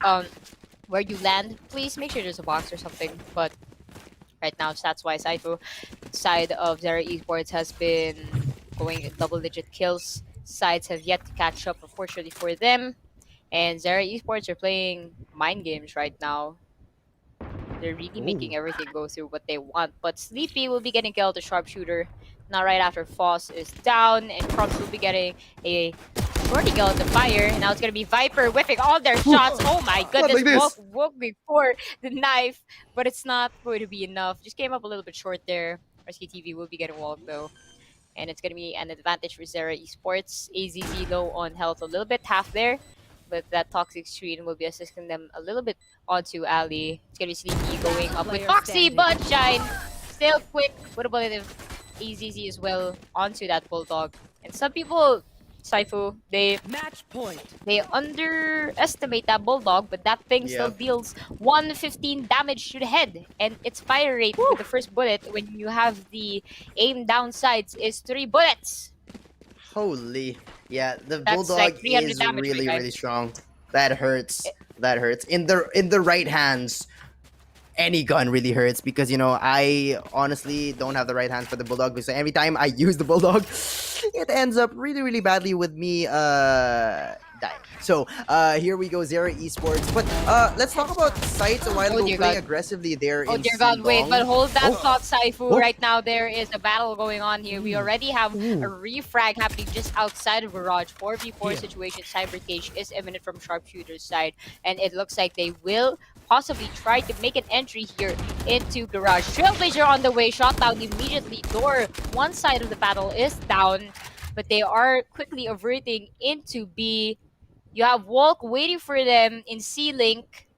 where you land. Please make sure there's a box or something. But right now, stats-wise, side of Zera Esports has been going double-digit kills. Sides have yet to catch up, unfortunately for them. And Zera Esports are playing mind games right now. They're really making everything go through what they want. But Sleepy will be getting killed, the sharpshooter. Now right after Foss is down, and Crumbs will be getting a vertical on the fire. Now it's gonna be Viper whipping all their shots. Oh my goodness, like this. woke before the knife, but it's not going to be enough. Just came up a little bit short there. RSKTV will be getting walked though. And it's gonna be an advantage for Zera Esports. AZZ low on health a little bit, half there. But that toxic screen will be assisting them a little bit onto Ali. It's gonna be Sleepy going up with Player Foxy, standing. but Shine still quick with a bullet of AZZ as well onto that Bulldog. And some people, Saifu, Match point. they underestimate that Bulldog, but that thing still Yep. deals 115 damage to the head. And its fire rate with the first bullet, when you have the aim down sights, is 3 bullets. Holy. Yeah, the That's Bulldog like 300 is damage, really, my guy. really strong. That hurts. That hurts. In the right hands, any gun really hurts because I honestly don't have the right hands for the Bulldog because every time I use the Bulldog, it ends up really, really badly with me dying. So here we go, Zera Esports. But let's talk about sites a while Oh ago dear playing God. aggressively there Oh in dear God, wait, Silong. but hold that Oh. thought, Saifu. Oh. Right now, there is a battle going on here. We already have a refrag happening just outside of Garage. 4v4 situation. Cyber Cage is imminent from Sharpshooter's side, and it looks like they will possibly try to make an entry here into Garage. Trailblazer on the way, shot down immediately. Door, one side of the battle is down, but they are quickly averting into B. You have Walk waiting for them in C-Link.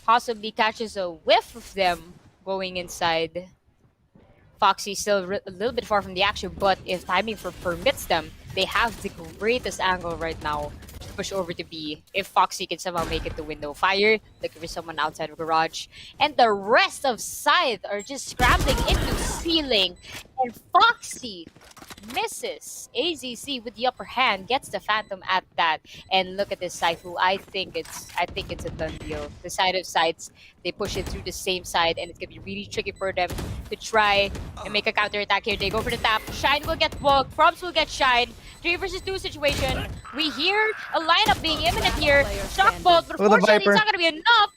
Possibly catches a whiff of them going inside. Foxy still a little bit far from the action, but if timing permits them, they have the greatest angle right now to push over to B. If Foxy can somehow make it to window fire, looking for someone outside of Garage. And the rest of Scythe are just scrambling into ceiling. And Foxy misses. AZC with the upper hand gets the Phantom at that. And look at this Saifu. I think it's a done deal. The side of sides, they push it through the same side, and it's gonna be really tricky for them to try and make a counter attack here. They go for the tap. Shine will get Bulk. Props will get Shine. 3 versus 2 situation. We hear a lineup being imminent here. Shock Bolt, but Oh, the unfortunately Viper. it's not gonna be enough.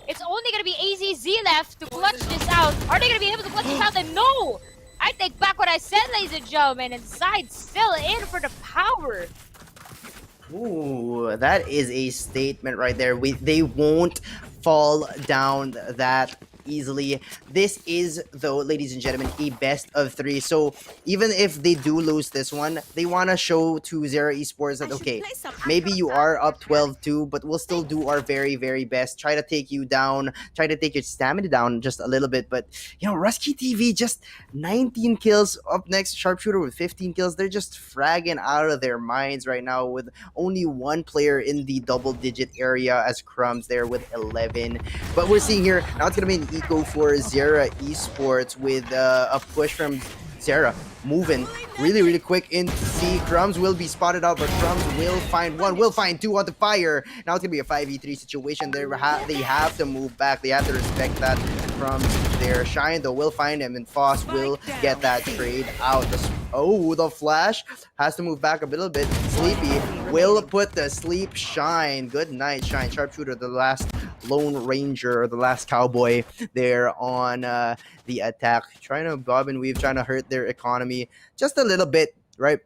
It's only gonna be AZZ left to clutch this out. Are they gonna be able to clutch this out? And no! I take back what I said, ladies and gentlemen. And Side still in for the power. Ooh, that is a statement right there. They won't fall down that easily. This is, though, ladies and gentlemen, a best of 3. So even if they do lose this one, they want to show to Zera Esports that, okay, maybe you are up 12-2, but we'll still do our very, very best. Try to take you down, try to take your stamina down just a little bit. But, Rusky TV, just 19 kills. Up next, Sharpshooter with 15 kills. They're just fragging out of their minds right now with only one player in the double-digit area as Crumbs there with 11. But we're seeing here, now it's going to be an eco for Zera Esports with a push from Zera moving really, really quick into C. Crumbs will be spotted out, but Crumbs will find one, will find 2 on the fire. Now it's going to be a 5v3 situation. They have to move back. They have to respect that. Crumbs there. Shine, though, will find him, and Foss will get that trade out. The flash has to move back a little bit. Sleepy will put the sleep. Shine. Good night, Shine. Sharpshooter, the last Lone Ranger, the last cowboy there on the attack. Trying to bob and weave, trying to hurt their economy just a little bit, right?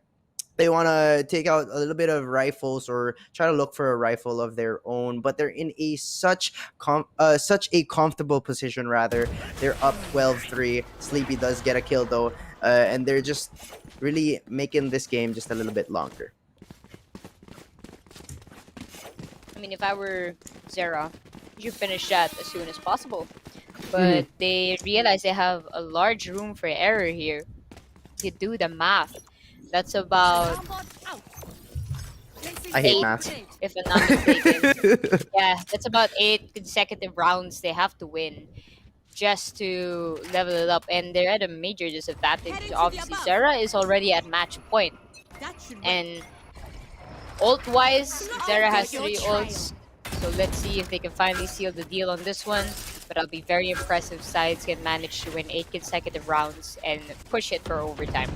They want to take out a little bit of rifles or try to look for a rifle of their own, but they're in a such a comfortable position, rather. They're up 12-3. Sleepy does get a kill, though, and they're just really making this game just a little bit longer. I mean, if I were Zera, you should finish that as soon as possible. But they realize they have a large room for error here. You do the math. That's about I hate 8, math. if I'm not mistaken. Yeah, that's about 8 consecutive rounds they have to win just to level it up. And they're at a major disadvantage. Obviously, Zera is already at match point. And ult-wise, Zera has 3 ults. So let's see if they can finally seal the deal on this one. But I'll be very impressed if Sides can manage to win 8 consecutive rounds and push it for overtime.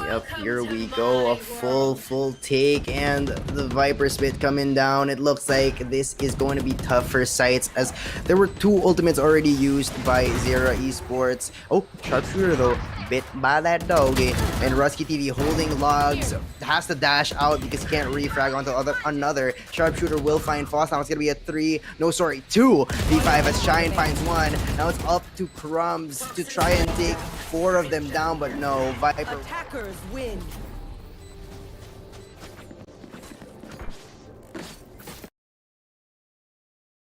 Yep, here we go. A full take, and the Viper Spit coming down. It looks like this is going to be tough for Sights, as there were 2 ultimates already used by Zera Esports. Oh, Sharpshooter though, bit by that doggy. And Rusky TV holding logs, has to dash out because he can't refrag onto another. Sharpshooter will find Foss. Now it's going to be a 3, no sorry, 2 V5 as Shine finds 1. Now it's up to Crumbs to try and take 4 of them down, but no, Viper. Attackers win.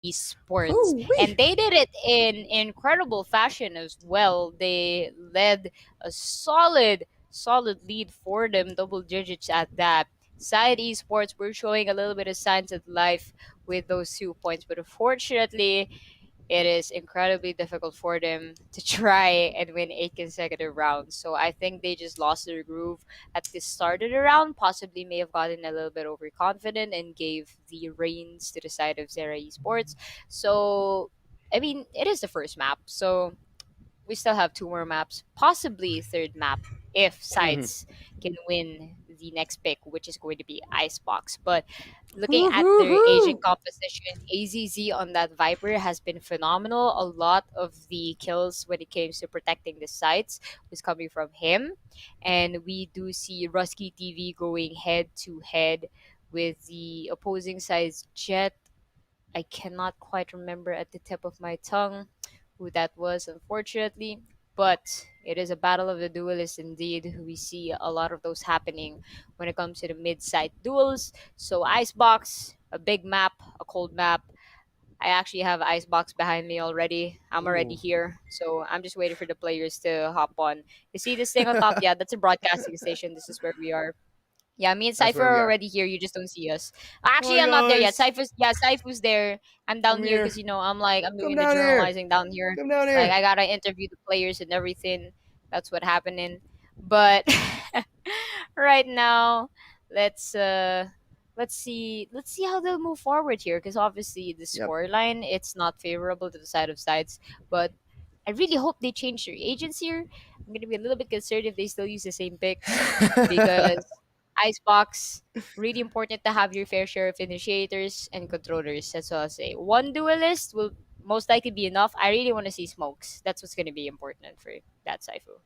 Esports, Ooh-wee. and they did it in incredible fashion as well. They led a solid lead for them, double digits at that. Side Esports were showing a little bit of signs of life with those 2 points, but unfortunately it is incredibly difficult for them to try and win 8 consecutive rounds. So I think they just lost their groove at the start of the round, possibly may have gotten a little bit overconfident and gave the reins to the side of Zera Esports. So, I mean, it is the first map. So we still have 2 more maps, possibly third map if Sides can win the next pick, which is going to be Icebox. But looking at their agent composition, AZZ on that Viper has been phenomenal. A lot of the kills when it came to protecting the sites was coming from him. And we do see Rusky TV going head to head with the opposing side's Jet. I cannot quite remember at the tip of my tongue who that was, unfortunately. But it is a battle of the duelists indeed. We see a lot of those happening when it comes to the mid-side duels. So Icebox, a big map, a cold map. I actually have Icebox behind me already. I'm already Ooh. here. So I'm just waiting for the players to hop on. You see this thing on top? Yeah, that's a broadcasting station. This is where we are. Yeah, me and That's Cypher where we are are. already here. You just don't see us. Actually, Hi I'm not there yet. guys. Cypher's there. I'm down I'm here here. because I'm Come doing the down here. journalizing down here. Come down Like here. I gotta interview the players and everything. That's what happening. But right now, let's uh let's see how they'll move forward here, because obviously the Yep. scoreline, it's not favorable to the side of sides. But I really hope they change their agents here. I'm gonna be a little bit concerned if they still use the same picks, because Icebox, really important to have your fair share of initiators and controllers. That's what I'll say. One duelist will most likely be enough. I really want to see smokes. That's what's going to be important for that Saifu.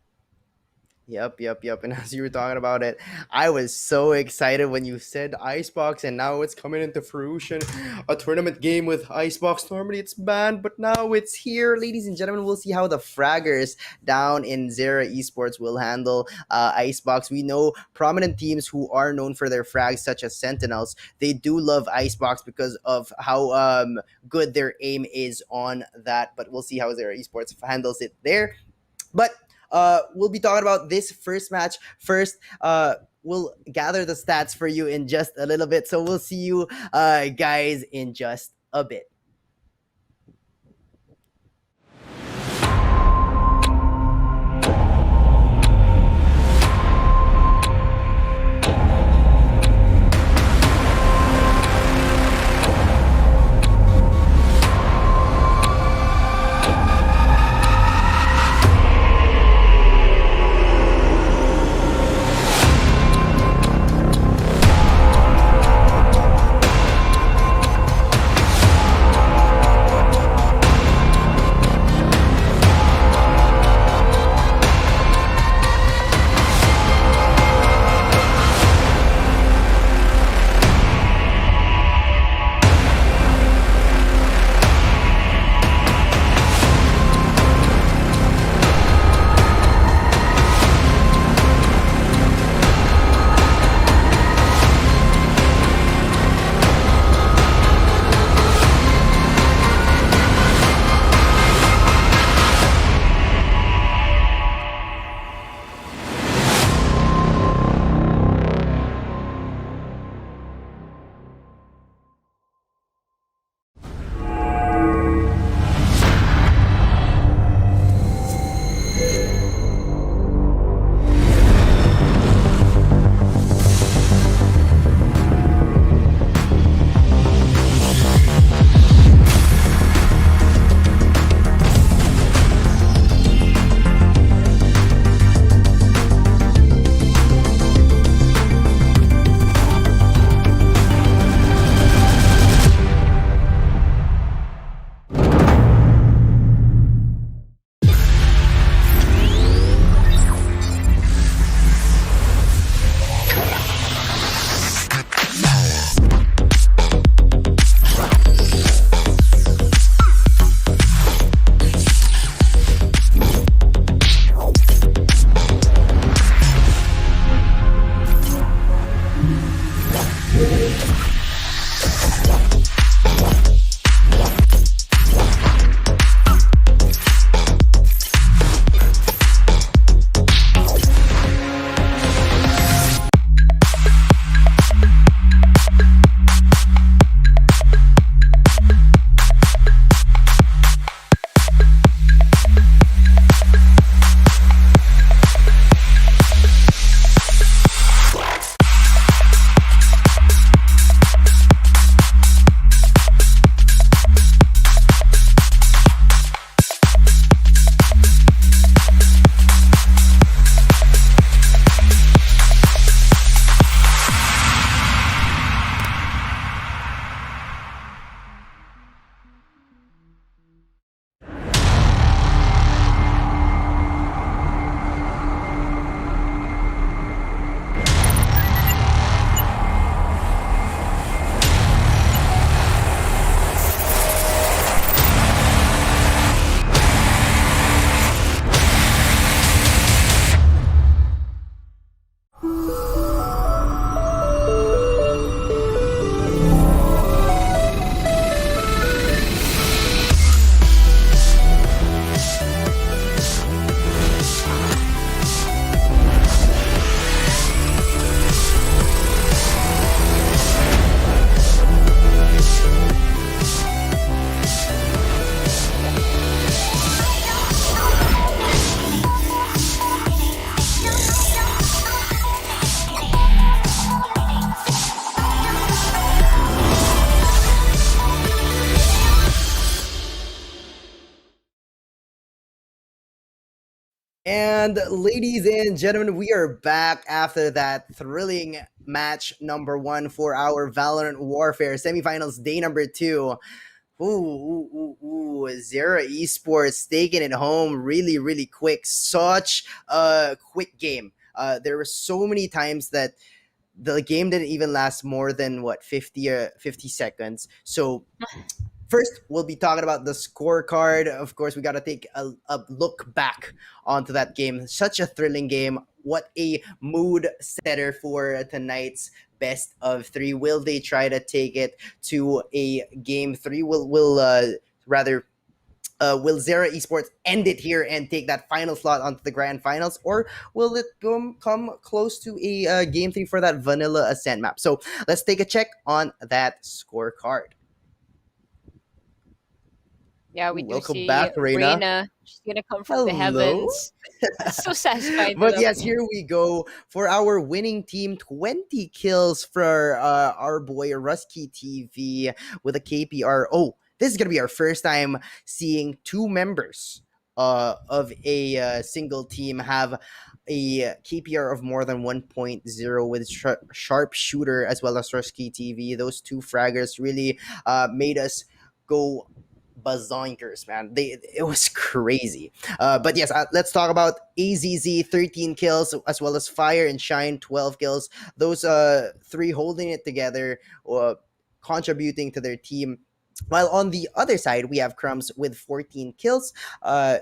Yep. And as you were talking about it, I was so excited when you said Icebox, and now it's coming into fruition. A tournament game with Icebox. Normally it's banned, but now it's here. Ladies and gentlemen, we'll see how the fraggers down in Zera Esports will handle Icebox. We know prominent teams who are known for their frags, such as Sentinels. They do love Icebox because of how good their aim is on that. But we'll see how Zera Esports handles it there. But we'll be talking about this first match first. We'll gather the stats for you in just a little bit. So we'll see you guys in just a bit. And ladies and gentlemen, we are back after that thrilling match number one for our Valorant Warfare semifinals day number two. Zera Esports taking it home really, really quick. Such a quick game. There were so many times that the game didn't even last more than what 50 seconds. So first, we'll be talking about the scorecard. Of course, we got to take a look back onto that game. Such a thrilling game. What a mood setter for tonight's best of three. Will they try to take it to a game three? Will Zera Esports end it here and take that final slot onto the grand finals, or will it come close to a game three for that vanilla ascent map? So let's take a check on that scorecard. Yeah, we do Welcome see back, Reina. Reina. She's gonna come from the Hello. heavens. So satisfying. But yes, here we go for our winning team. 20 kills for our boy Rusky TV with a KPR. Oh, this is gonna be our first time seeing two members of a single team have a KPR of more than 1.0 with Sharpshooter as well as Rusky TV. Those two fraggers really made us go bazoinkers, man. It was crazy. But yes, let's talk about AZZ 13 kills as well as Fire and Shine 12 kills. Those three holding it together, contributing to their team. While on the other side, we have Crumbs with 14 kills,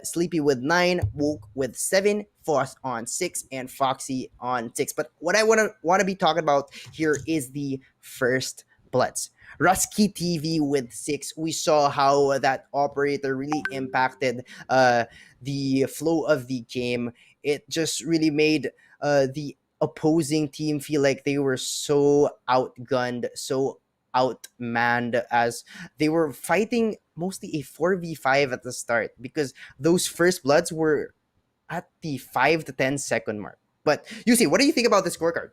Sleepy with 9, Woke with 7, Foss on 6, and Foxy on 6. But what I want to be talking about here is the first bloods. Rusky TV with 6. We saw how that operator really impacted the flow of the game. It just really made the opposing team feel like they were so outgunned, so outmanned, as they were fighting mostly a 4v5 at the start, because those first bloods were at the 5 to 10 second mark. But you see, what do you think about the scorecard?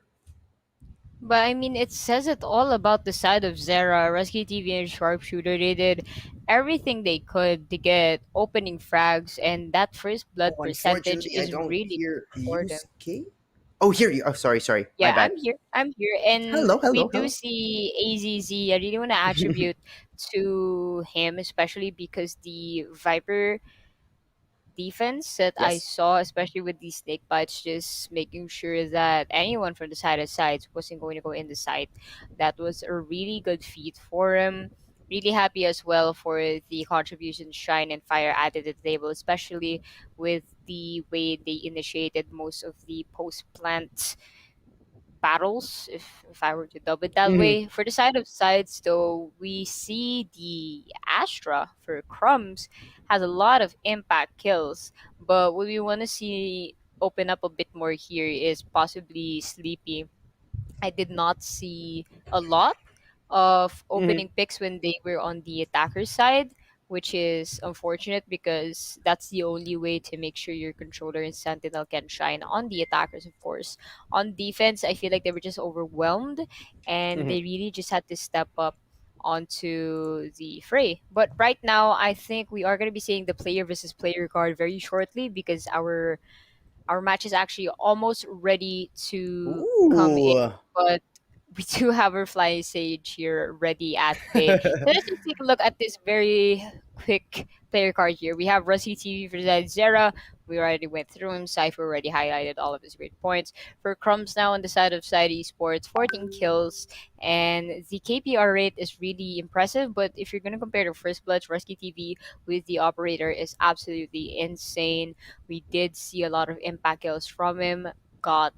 But I mean, it says it all about the side of Zera, Rescue TV, and Sharpshooter. They did everything they could to get opening frags, and that first blood Oh, percentage unfortunately, I is don't really hear good for them. Yusuke. Oh, here you. Oh, sorry, my Yeah, bad. I'm here. I'm here, and Hello, we hello, do hello. see AZZ. I really want to attribute to him, especially because the Viper defense that I Yes. saw, especially with these snake bites, just making sure that anyone from the side of sides wasn't going to go in the site. That was a really good feat for him. Really happy as well for the contribution Shine and Fire added to the table, especially with the way they initiated most of the post plant battles, if I were to dub it that Mhm. way. For the side of sides, though, we see the Astra for Crumbs has a lot of impact kills, but what we want to see open up a bit more here is possibly Sleepy. I did not see a lot of Mhm. opening picks when they were on the attacker side, which is unfortunate because that's the only way to make sure your controller and sentinel can shine on the attackers, of course. On defense, I feel like they were just overwhelmed and Mhm. they really just had to step up onto the fray. But right now, I think we are going to be seeing the player versus player card very shortly because our match is actually almost ready to come in, Ooh. but we do have our flying sage here ready at bay. So let's just take a look at this very quick player card here. We have Rusty TV for Zera. We already went through him. Cypher already highlighted all of his great points. For Crumbs now on the side of Side Esports, 14 kills, and the KPR rate is really impressive. But if you're going to compare the first blood, Rusty TV with the operator is absolutely insane. We did see a lot of impact kills from him. Got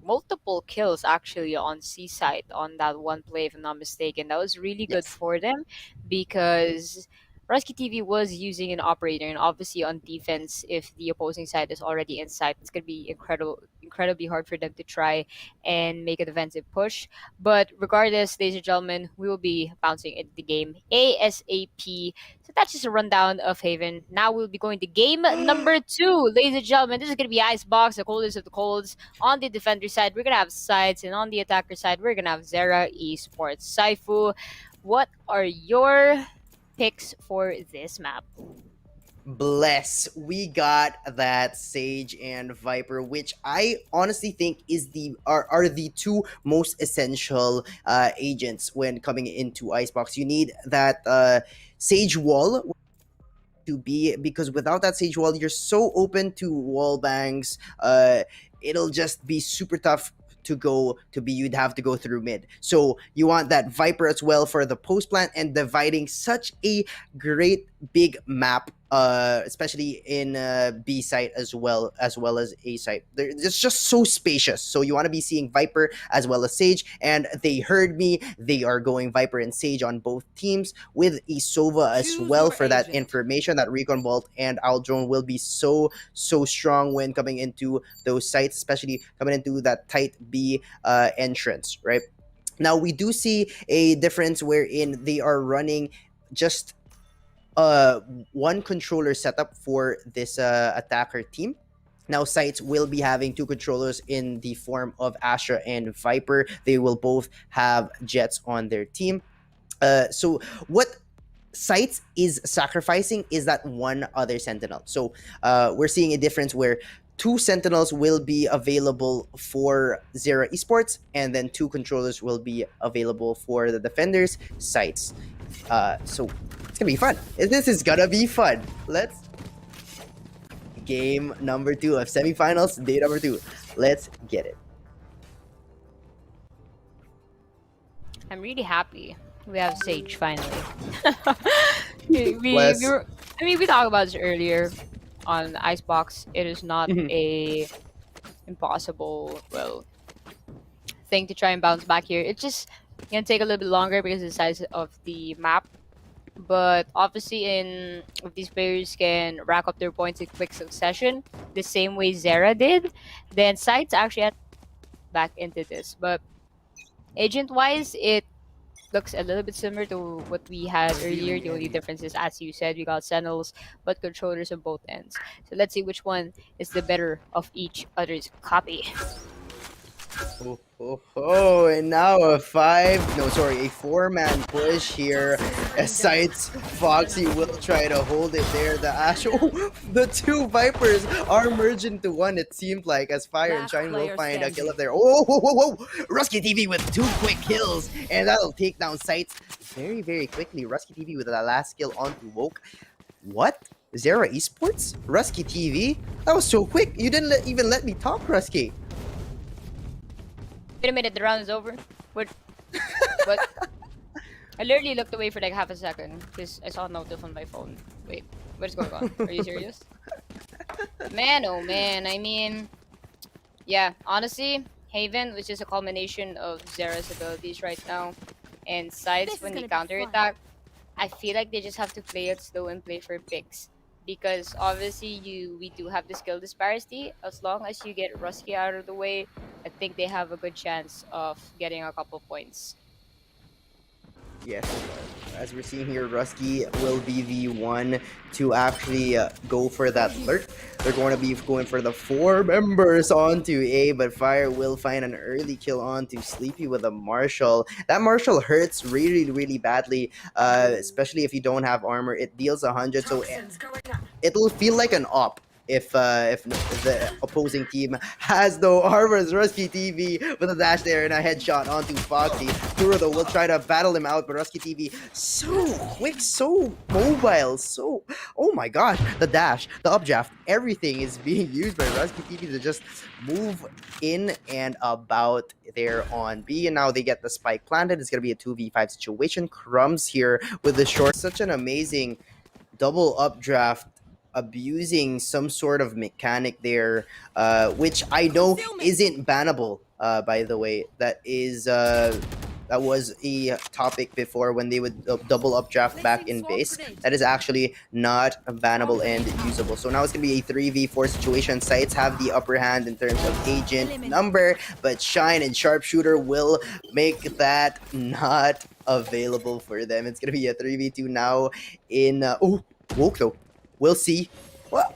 multiple kills actually on Seaside on that one play, if I'm not mistaken. That was really good Yes. for them because Rusky TV was using an operator, and obviously on defense, if the opposing side is already inside, it's gonna be incredibly hard for them to try and make a defensive push. But regardless, ladies and gentlemen, we will be bouncing into the game ASAP. So that's just a rundown of Haven. Now we'll be going to game number 2, ladies and gentlemen. This is gonna be Icebox, the coldest of the colds. On the defender side, we're gonna have Sides, and on the attacker side, we're gonna have Zera Esports. Saifu, what are your picks for this map? Bless. We got that Sage and Viper, which I honestly think is are the two most essential agents when coming into Icebox. You need that Sage wall to be, because without that Sage wall, you're so open to wall bangs. It'll just be super tough to go to B. You'd have to go through mid. So you want that Viper as well for the post plant and dividing such a great big map, especially in B site as well as A site. It's just so spacious. So you want to be seeing Viper as well as Sage, and they heard me. They are going Viper and Sage on both teams with Isova as Choose well your for that agent. information. That Recon Vault and Owl Drone will be so strong when coming into those sites, especially coming into that tight B entrance, right? Now we do see a difference wherein they are running just one controller setup for this attacker team. Now sites will be having two controllers in the form of Astra and Viper. They will both have Jets on their team. So what sites is sacrificing is that one other sentinel. So we're seeing a difference where two sentinels will be available for Zera Esports, and then two controllers will be available for the defenders sites. So it's gonna be fun. This is gonna be fun. Let's game number 2 of semifinals, day number 2. Let's get it. I'm really happy we have Sage finally. we Bless. were, I mean, we talked about this earlier on Icebox. It is not Mhm. a impossible, well, thing to try and bounce back here. It's just gonna take a little bit longer because of the size of the map. But obviously, if these players can rack up their points in quick succession, the same way Zera did, then sites actually had back into this. But agent-wise, it looks a little bit similar to what we had earlier. The only difference is, as you said, we got Sentinels, but controllers on both ends. So let's see which one is the better of each other's copy. And now a 4-man push here. Sites Foxy will try to hold it there. The Ash, the two Vipers are merged into one, it seemed like, as Fire and Last Shine will player find a kill standing. up there. Whoa. Rusky TV with 2 quick kills, and that'll take down Sites very, very quickly. Rusky TV with the last kill onto Woke. What? Zera Esports? Rusky TV? That was so quick. You didn't even let me talk, Rusky. Wait a minute, the round is over. What? I literally looked away for like half a second because I saw a notif on my phone. Wait, what is going on? Are you serious? Man, oh man. I mean, yeah, honestly, Haven, which is a culmination of Zera's abilities right now, and Sides This is when they gonna be fun. counterattack, I feel like they just have to play it slow and play for picks. Because obviously we do have the skill disparity. As long as you get Rusky out of the way, I think they have a good chance of getting a couple points. Yes, as we're seeing here, Rusky will be the one to actually go for that lurk. They're going to be going for the 4 members onto A, but Fire will find an early kill onto Sleepy with a Marshall. That Marshall hurts really, really badly, especially if you don't have armor. It deals 100, so it'll feel like an op if the opposing team has no armor. As Rusky TV with a dash there and a headshot onto Foxy. Turo will try to battle him out, but Rusky TV so quick, so mobile, so, oh my gosh, the dash, the updraft, everything is being used by Rusky TV to just move in and about there on B. And now they get the spike planted. It's gonna be a 2v5 situation. Crumbs here with the short, such an amazing double updraft, abusing some sort of mechanic there, which I know isn't bannable, by the way. That was a topic before when they would double updraft back in base. That is actually not bannable and usable. So now it's gonna be a 3v4 situation. Sites have the upper hand in terms of agent number, but Shine and Sharpshooter will make that not available for them. It's gonna be a 3v2 now in Woke though. We'll see. Well,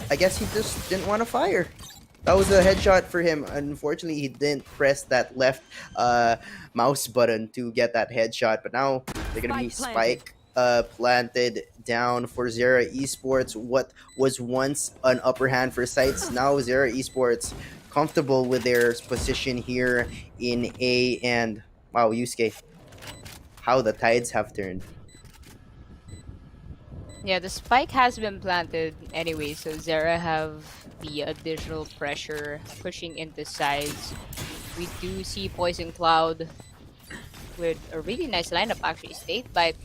I guess he just didn't want to fire. That was a headshot for him. Unfortunately, he didn't press that left mouse button to get that headshot. But now they're gonna be Spike spike planted down for Zera Esports. What was once an upper hand for Sights, now Zera Esports comfortable with their position here in A. And wow, Yusuke, how the tides have turned. Yeah, the spike has been planted anyway, so Zera have the additional pressure pushing into sides. We do see Poison Cloud with a really nice lineup actually. State Bite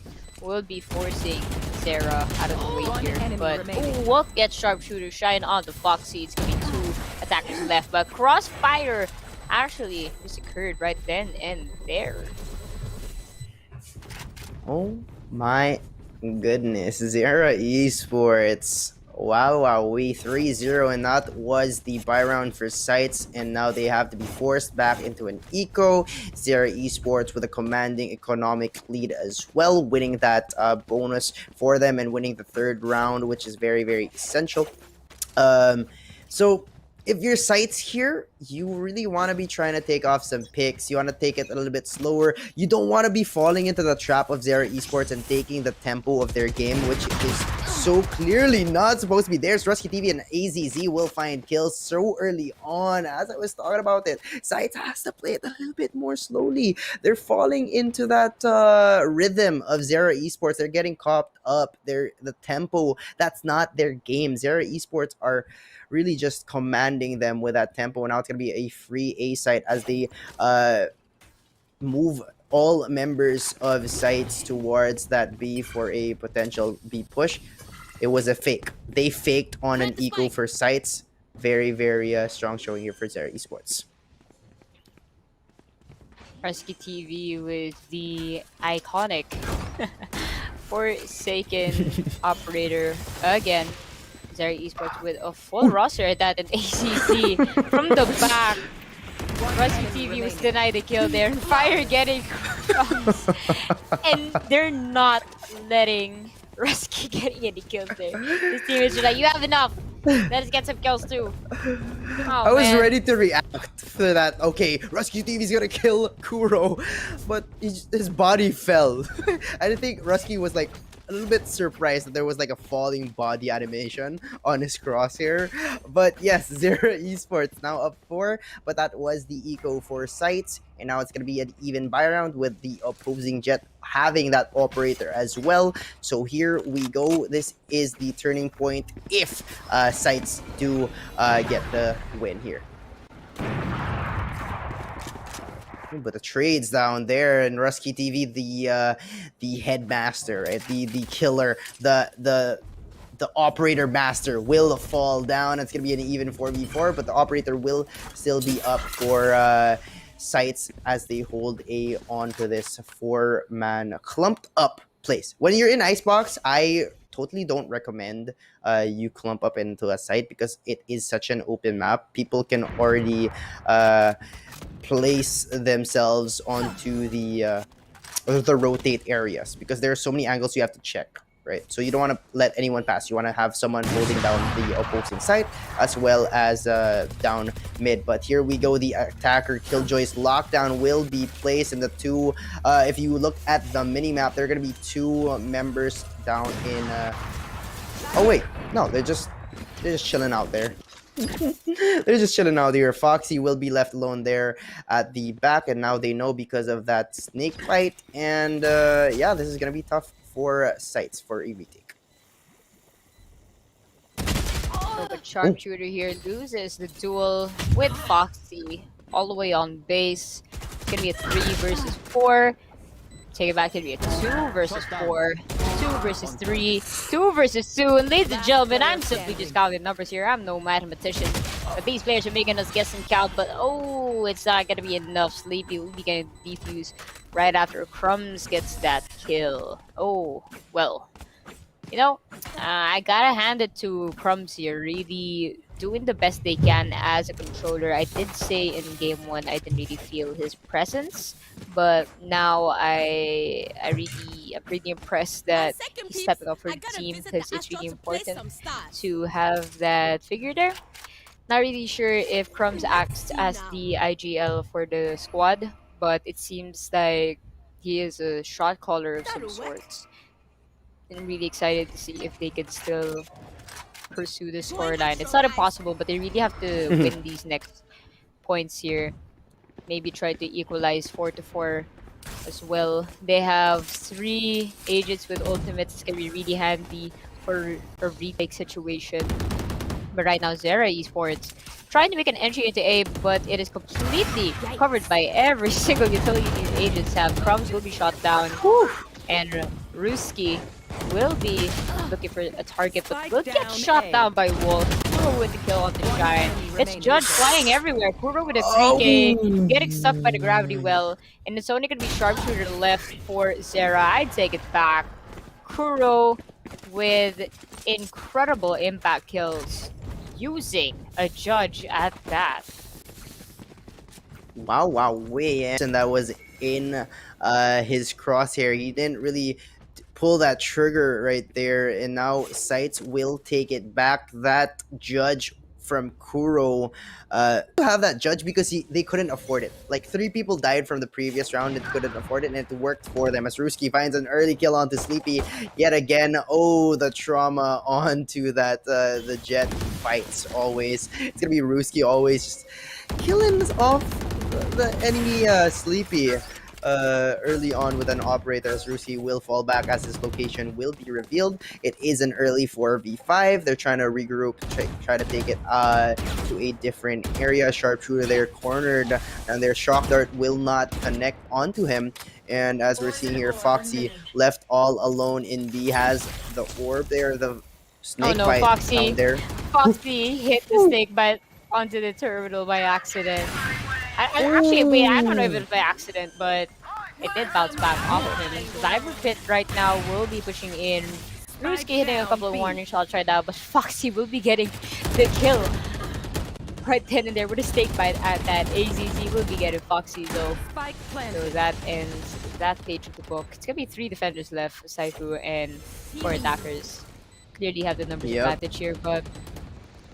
will be forcing Zera out of the way One here. enemy But remaining. Wolf gets Sharpshooter Shine on the Foxy. It's gonna be 2 attackers left, but Crossfire actually just occurred right then and there. Oh my goodness, Zera Esports. Wow, we 3-0, and that was the buy round for Sights, and now they have to be forced back into an eco. Zera Esports with a commanding economic lead as well, winning that bonus for them and winning the third round, which is very, very essential. So if your Sights here, you really want to be trying to take off some picks. You want to take it a little bit slower. You don't want to be falling into the trap of Zera Esports and taking the tempo of their game, which is so clearly not supposed to be theirs. Rusky TV and AZZ will find kills so early on. As I was talking about it, Sights has to play it a little bit more slowly. They're falling into that rhythm of Zera Esports. They're getting caught up. The tempo, that's not their game. Zera Esports are really just commanding them with that tempo. Now it's going to be a free A site as they move all members of sites towards that B for a potential B push. It was a fake. They faked on an eco for sites. Very, very strong showing here for Zera Esports. Rescue TV with the iconic Forsaken operator again. Zera Esports with a full roster at that, and ACC from the back. Rescue TV was denied the kill there. Fire getting crumbs. And they're not letting Rescue getting any kills there. This team is just like, you have enough. Let us get some kills too. Oh, I was man. ready to react to that. Okay, Rescue TV is gonna kill Kuro, but his body fell. I think Rescue was like a little bit surprised that there was like a falling body animation on his crosshair. But yes, Zera Esports now up 4, but that was the eco for sites, and now it's gonna be an even buy round with the opposing jet having that operator as well. So here we go. This is the turning point if sites do get the win here. But the trades down there, and Rusky TV, the headmaster, right? The killer, the operator master will fall down. It's gonna be an even 4v4, but the operator will still be up for sites as they hold A onto this 4-man clumped up place. When you're in Icebox, I totally don't recommend you clump up into a site because it is such an open map. People can already place themselves onto the rotate areas because there are so many angles you have to check, right? So you don't want to let anyone pass. You want to have someone holding down the opposing side as well as down mid. But here we go. The attacker Killjoy's lockdown will be placed in the 2. If you look at the mini map, there are going to be 2 members down in oh wait, no, they're just chilling out there. They're just chilling out here. Foxy will be left alone there at the back, and now they know because of that snake fight. And yeah, this is gonna be tough for sites for a retake. So the sharpshooter here loses the duel with Foxy all the way on base. It's gonna be a 3 versus 4. Take it back, it'll be a 2 versus 4, 2 versus 3, 2 versus 2. And ladies and gentlemen, I'm simply just counting numbers here. I'm no mathematician. But these players are making us guess and count. But oh, it's not gonna be enough. Sleepy will be getting defused right after Crumbs gets that kill. Oh, well. You know, I gotta hand it to Crumbs here. Really doing the best they can as a controller. I did say in game 1 I didn't really feel his presence, but now I'm pretty impressed that he's stepping up for the team because it's really important to have that figure there. Not really sure if Crumbs acts as the IGL for the squad, but it seems like he is a shot caller of some sorts. I'm really excited to see if they could still pursue the scoreline. It's not impossible, but they really have to Mhm. win these next points here. Maybe try to equalize 4-4 as well. They have 3 agents with ultimates. It's gonna be really handy for a retake situation. But right now, Zera Esports trying to make an entry into A, but it is completely covered by every single utility these agents have. Crumbs will be shot down, and Ruski will be looking for a target, but will get shot down by Wolf. Kuro with the kill on the Shine. It's Judge flying everywhere. Kuro with a 3K, getting stuck by the gravity well, and it's only going to be Sharpshooter left for Zera. I'd take it back. Kuro with incredible impact kills, using a Judge at that. Wow, wow, way in. And that was in his crosshair. He didn't really pull that trigger right there, and now Sights will take it back. That Judge from Kuro to have that Judge because they couldn't afford it. Like 3 people died from the previous round and couldn't afford it, and it worked for them as Ruski finds an early kill onto Sleepy yet again. Oh, the trauma onto that the Jet fights always. It's gonna be Ruski always just killing off the enemy Sleepy early on with an operator, as Rusi will fall back as his location will be revealed. It is an early 4v5. They're trying to regroup, try to take it to a different area. Sharpshooter there cornered, and their shock dart will not connect onto him. And as we're seeing here, Foxy left all alone in B, has the orb there, the snake bite down there. Foxy hit the snake bite onto the terminal by accident. Actually, wait, I don't know if it was by accident, but it did bounce back off of him. Viper Pit right now will be pushing in. Ruski hitting a couple of warning shots right now, but Foxy will be getting the kill right then and there with a snake bite at that. AZZ will be getting Foxy though. So that ends that page of the book. It's gonna be 3 defenders left, Saifu and 4 attackers. Clearly have the numbers advantage here, but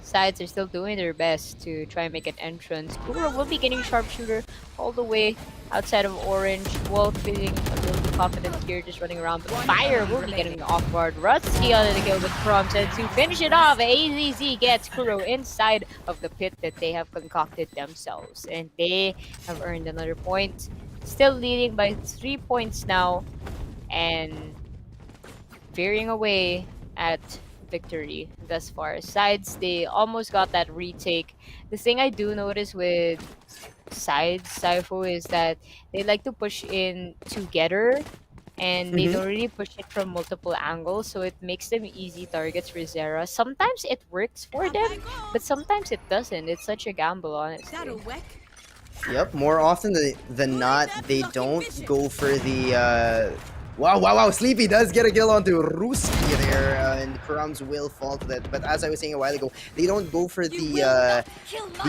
Sides are still doing their best to try and make an entrance. Kuro will be getting Sharpshooter all the way outside of Orange. Wolf feeling a little bit confident here, just running around. But Fire will be getting off guard. Rusty on the kill with Crumbs, and to finish it off, AZZ gets Kuro inside of the pit that they have concocted themselves. And they have earned another point. Still leading by 3 points now. And veering away at victory thus far. Sides, they almost got that retake. The thing I do notice with Sides, Saifu, is that they like to push in together and they don't really push it from multiple angles, so it makes them easy targets for Zera. Sometimes it works for them, but sometimes it doesn't. It's such a gamble, honestly. Yep, more often than not, they don't go for the Wow, Sleepy does get a kill onto Ruski there, and Crumbs will fall to that. But as I was saying a while ago, they don't go for the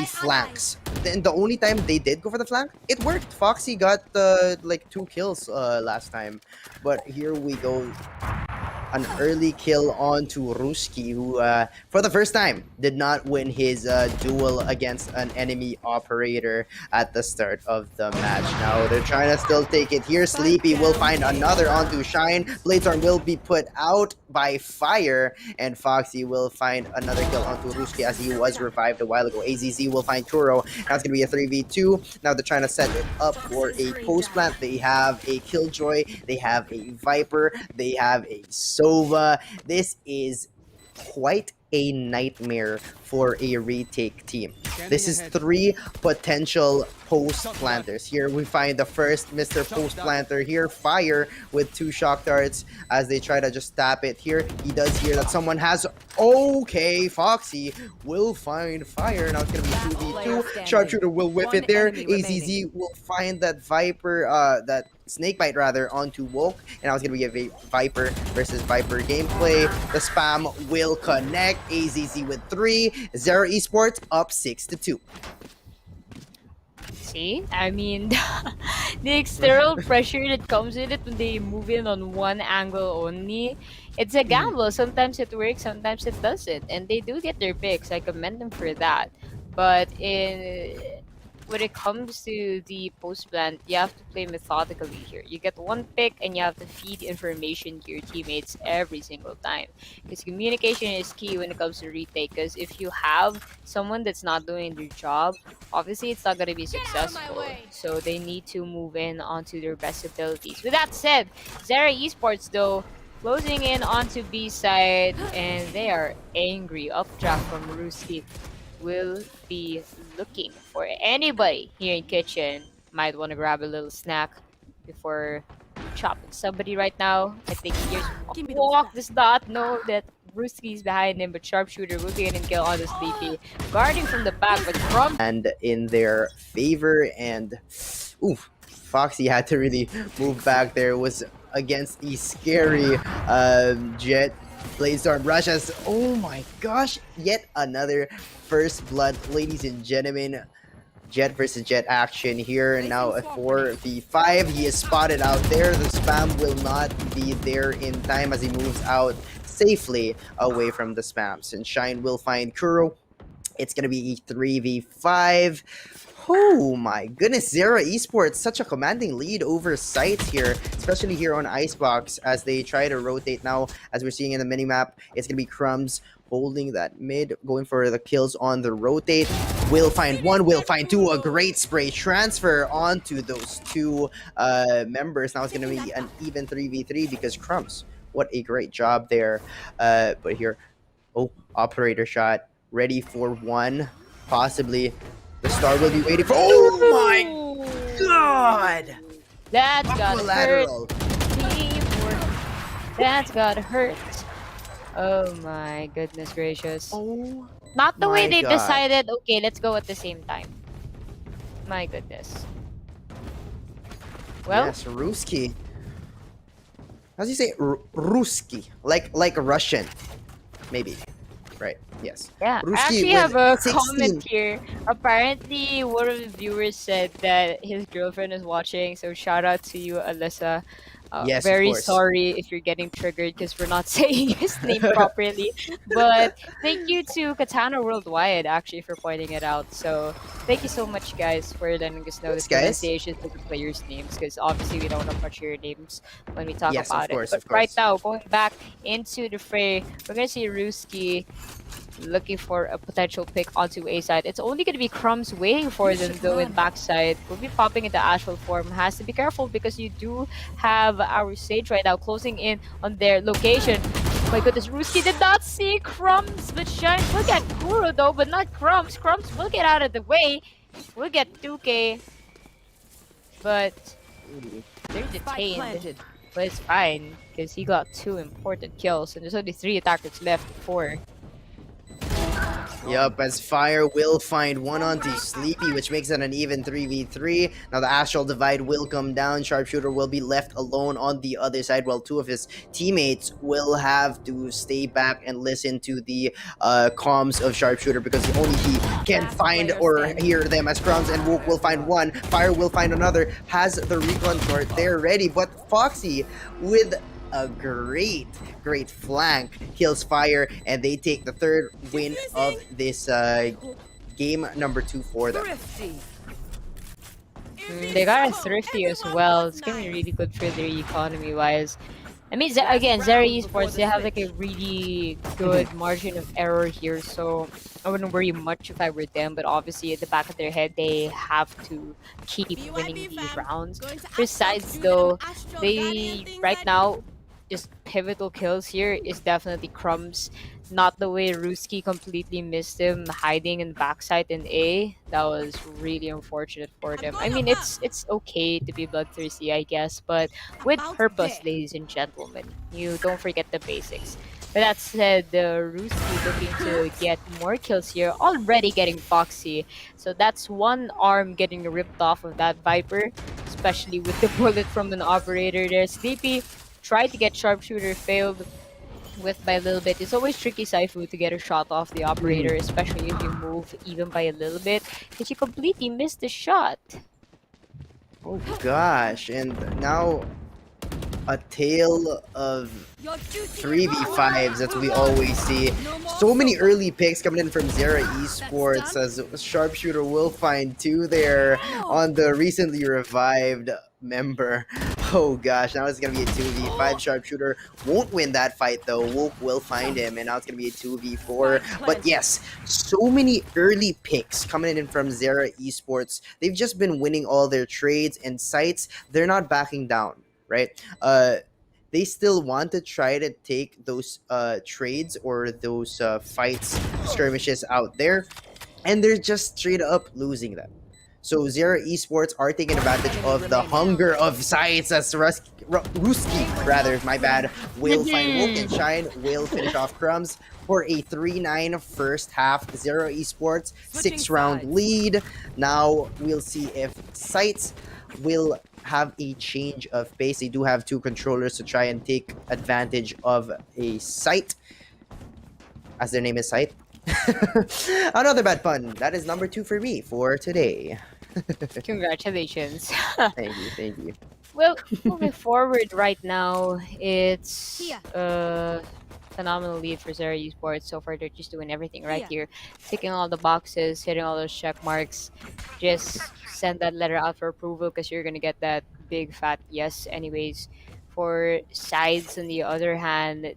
flanks. Then the only time they did go for the flank, it worked. Foxy got like 2 kills last time. But here we go. An early kill onto Ruski, who for the first time did not win his duel against an enemy operator at the start of the match. Now they're trying to still take it here. Sleepy will find another onto Shine. Playtonia will be put out by Fire, and Foxy will find another kill onto Ruski as he was revived a while ago. AZZ will find Kuro. Now it's going to be a 3v2. Now they're trying to set it up for a post plant. They have a Killjoy, they have a Viper, they have a Sova. This is quite a nightmare for a retake team. This is 3 potential post planters. Here we find the first Mr. Post Planter here, Fire, with 2 shock darts as they try to just tap it here. He does hear that someone has. Okay, Foxy will find Fire. Now it's gonna be 2v2. Sharpshooter will whip it there. AZZ will find that Viper, that Snakebite rather, onto Woke, and now it's gonna be a Viper versus Viper gameplay. The spam will connect. AZZ with 3. Zero Esports up 6-2. See, I mean, the external pressure that comes with it when they move in on one angle only, it's a gamble. Sometimes it works, sometimes it doesn't, and they do get their picks. I commend them for that. But when it comes to the post plant, you have to play methodically here. You get one pick and you have to feed information to your teammates every single time. Because communication is key when it comes to retake. Because if you have someone that's not doing their job, obviously it's not going to be Get out of my successful. way. So they need to move in onto their best abilities. With that said, Zera Esports though, closing in onto B side, and they are angry. Updraft from Ruski will be looking for anybody here in kitchen. Might want to grab a little snack before chopping somebody right now. I think here's Give me the Walk does not know that Ruski's behind him, but Sharpshooter will be getting kill on the Sleepy. Guarding from the back, but from And in their favor, and oof, Foxy had to really move back there. It was against the scary Jet. Bladestorm rushes. Oh my gosh, yet another first blood, ladies and gentlemen. Jet versus Jet action here, and now a 4v5. He is spotted out there. The spam will not be there in time as he moves out safely away from the spams. And Shine will find Kuro. It's gonna be 3v5. Oh my goodness, Zera Esports, such a commanding lead over Sight here, especially here on Icebox as they try to rotate now. As we're seeing in the minimap, it's gonna be Crumbs holding that mid, going for the kills on the rotate. Will find one, will find two. A great spray transfer onto those two members. Now it's gonna be an even 3v3 because Crumbs, what a great job there. But here, oh, operator shot, ready for one, possibly. The star will be waiting for. Oh my god! That's got hurt. Aqualateral. Teamwork. That's got hurt. Oh my goodness gracious. Oh, Not the way my they God. decided, okay, let's go at the same time. My goodness. Well, yes, Ruski. How do you say Ruski? Like Russian, maybe. Right. Yes. yeah. I Ruski actually with have a 16. comment here. Apparently, one of the viewers said that his girlfriend is watching, so shout out to you, Alyssa. Yes, of very course. sorry if you're getting triggered because we're not saying his name properly. But thank you to Katana Worldwide actually for pointing it out. So thank you so much, guys, for letting us know Thanks, the guys. pronunciations of the players' names because obviously we don't want to butcher your names when we talk Yes, of about course, it. of But right course. now, going back into the fray, we're gonna see Ruski looking for a potential pick onto A side. It's only going to be Crumbs waiting for them though in backside. Will be popping into Asheville form. Has to be careful because you do have our Sage right now closing in on their location. My goodness, Ruski did not see Crumbs, but Shine will get Kuro though, but not Crumbs. Crumbs will get out of the way. We'll get 2K, but they're detained. But it's fine because he got 2 important kills and there's only 3 attackers left. 4. Yup, as Fire will find one onto Sleepy, which makes it an even 3v3. Now the Astral Divide will come down. Sharpshooter will be left alone on the other side, while 2 of his teammates will have to stay back and listen to the comms of Sharpshooter because only he can find or hear them as Crumbs and Wook will find one. Fire will find another. Has the recon short there ready, but Foxy with a great flank kills Fire, and they take the 3rd win of this game number 2 for them. They got a Thrifty as well. It's gonna be really good for their economy wise. I mean, again, Zera Esports, they have like a really good margin of error here, so I wouldn't worry much if I were them, but obviously at the back of their head, they have to keep winning these rounds. Besides though, they, right now, just pivotal kills here is definitely Crumbs. Not the way Ruski completely missed him hiding in backside in A. That was really unfortunate for them. I mean, it's okay to be bloodthirsty, I guess, but with purpose, ladies and gentlemen. You don't forget the basics. But that said, Ruski looking to get more kills here, already getting Foxy. So that's one arm getting ripped off of that Viper, especially with the bullet from an operator there. Sleepy tried to get Sharpshooter, failed with by a little bit. It's always tricky, Saifu, to get a shot off the operator, especially if you move even by a little bit, because you completely missed the shot. Oh gosh, and now a tale of Your duty 3v5s that we always see. So many early picks coming in from Zera Esports as Sharpshooter will find 2 there on the recently revived member. Oh gosh, now it's gonna be a 2v5. Sharpshooter won't win that fight though. Woke will find him, and now it's gonna be a 2v4. But yes, so many early picks coming in from Zera Esports. They've just been winning all their trades and sites. They're not backing down, right? They still want to try to take those trades or those fights, skirmishes out there, and they're just straight up losing them. So Zera Esports are taking advantage of the hunger of sites as Ruski, rather, my bad, will find Woke and Shine, will finish off Crumbs for a 3-9 first half. Zera Esports, 6-round lead. Now we'll see if sites will have a change of pace. They do have 2 controllers to try and take advantage of a site, as their name is Site. Another bad pun. That is number 2 for me for today. Congratulations. Thank you. Well, moving forward right now, it's phenomenal lead for Zera Esports. So far, they're just doing everything right here. Ticking all the boxes, hitting all those check marks. Just send that letter out for approval because you're going to get that big fat yes anyways. For sides, on the other hand,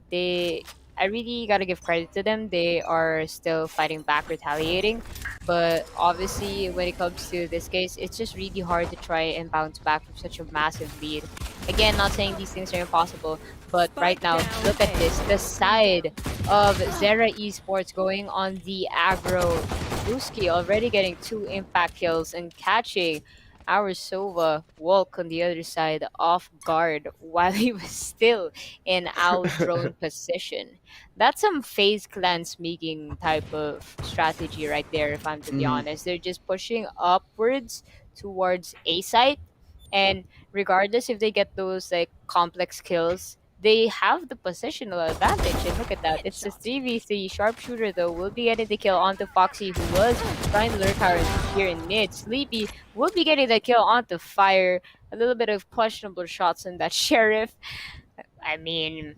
I really gotta give credit to them. They are still fighting back, retaliating. But obviously, when it comes to this case, it's just really hard to try and bounce back from such a massive lead. Again, not saying these things are impossible, but right now, look at this. The side of Zera Esports going on the aggro. Ruski already getting 2 impact kills and catching our Sova Walk on the other side off guard while he was still in our drone position. That's some FaZe Clan sneaking type of strategy right there, if I'm to be honest. They're just pushing upwards towards A site, and regardless if they get those like complex kills, they have the positional advantage. And look at that. It's a 3v3. Sharpshooter, though, will be getting the kill onto Foxy, who was trying to lurk here in mid. Sleepy will be getting the kill onto Fire. A little bit of questionable shots on that Sheriff. I mean,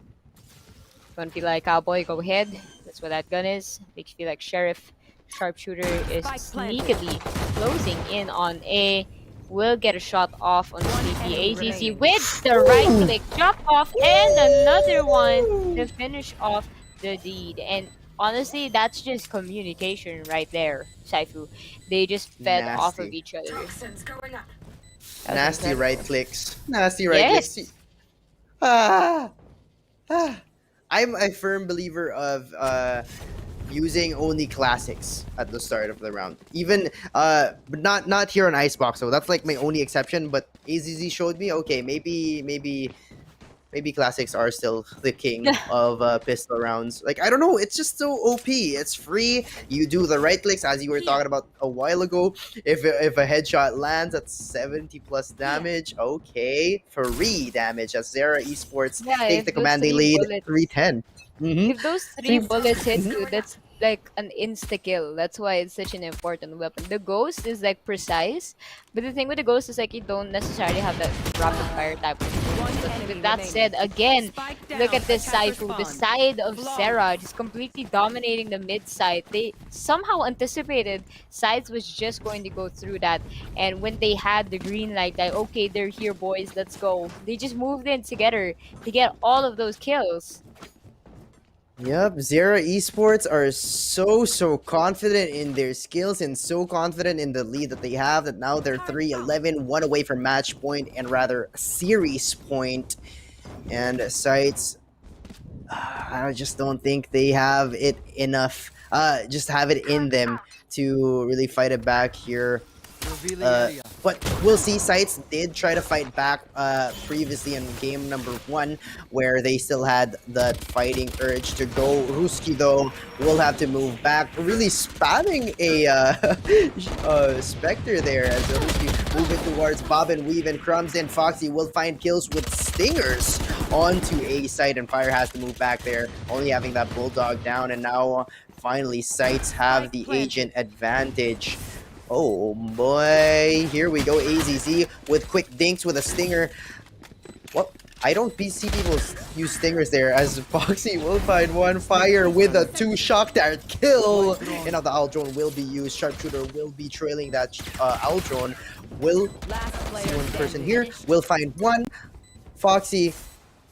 gonna be like Cowboy, go ahead. That's what that gun is. Makes you feel like Sheriff. Sharpshooter is sneakily closing in on A. Will get a shot off on Sleepy. AZZ with the right click, drop off, and another one to finish off the lead. And honestly, that's just communication right there, Saifu. They just fed off of each other. Nasty right clicks. Nasty right Yes. clicks. I'm a firm believer of using only classics at the start of the round. Even but not here on Icebox, so that's like my only exception. But AZZ showed me, okay, maybe classics are still the king of pistol rounds. Like, I don't know, it's just so OP. It's free. You do the right clicks as you were talking about a while ago. If a headshot lands at 70 plus damage, okay, free damage as Zera Esports take the commanding lead, 310. If those 3 bullets hit you, that's like an insta kill. That's why it's such an important weapon. The ghost is like precise, but the thing with the ghost is like you don't necessarily have that rapid fire type of thing. But with that said, again, look at this Saifu. The side of Zera just completely dominating the mid side. They somehow anticipated Sides was just going to go through that, and when they had the green light, like, okay, they're here, boys, let's go. They just moved in together to get all of those kills. Yep, Zera Esports are so confident in their skills and so confident in the lead that they have that now they're 3-11, 1 away from match point and rather series point. And Sites, I just don't think they have it enough, just have it in them to really fight it back here. But we'll see. Sites did try to fight back previously in game number 1, where they still had that fighting urge to go. Ruski, though, will have to move back, really spamming a Spectre there as Ruski moving towards Bob and Weave and Crumbs, and Foxy will find kills with Stingers onto A site, and Fire has to move back there, only having that Bulldog down, and now finally Sites have the agent advantage. Oh boy, here we go. AZZ with quick dinks with a stinger. Well, I don't see people use stingers there, as Foxy will find one. Fire with a 2 shock dart kill. And now the owl drone will be used. Sharpshooter will be trailing that owl drone. Will see one person here. Will find one. Foxy,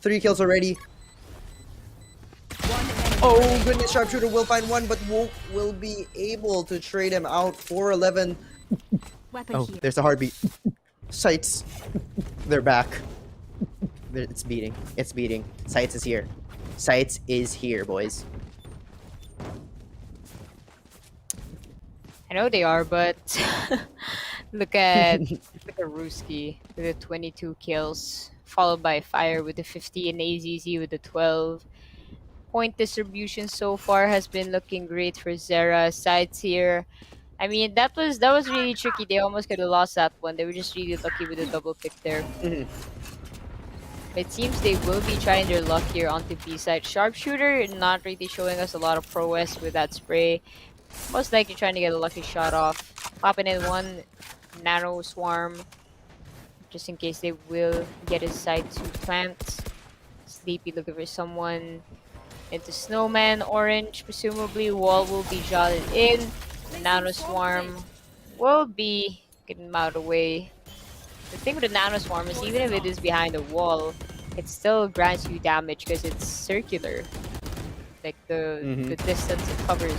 3 kills already. Oh goodness, Sharpshooter will find one, but Woke will be able to trade him out for 11. Weapon Oh, here. there's a heartbeat. Sights. They're back. It's beating. It's beating. Sights is here. Sights is here, boys. I know they are, but look at Ruski with the 22 kills, followed by Fire with the 50 and AZZ with the 12. Point distribution so far has been looking great for Zera. Sides here. I mean, that was really tricky. They almost could have lost that one. They were just really lucky with the double pick there. Mhm. It seems they will be trying their luck here onto B side. Sharpshooter not really showing us a lot of prowess with that spray. Most likely trying to get a lucky shot off. Popping in one nano swarm, just in case they will get his side to plant. Sleepy looking for someone into Snowman. Orange, presumably. Wall will be jotted in. Nano swarm will be getting him out of the way. The thing with the nano swarm is even if it is behind a wall, it still grants you damage because it's circular. Like the distance it covers.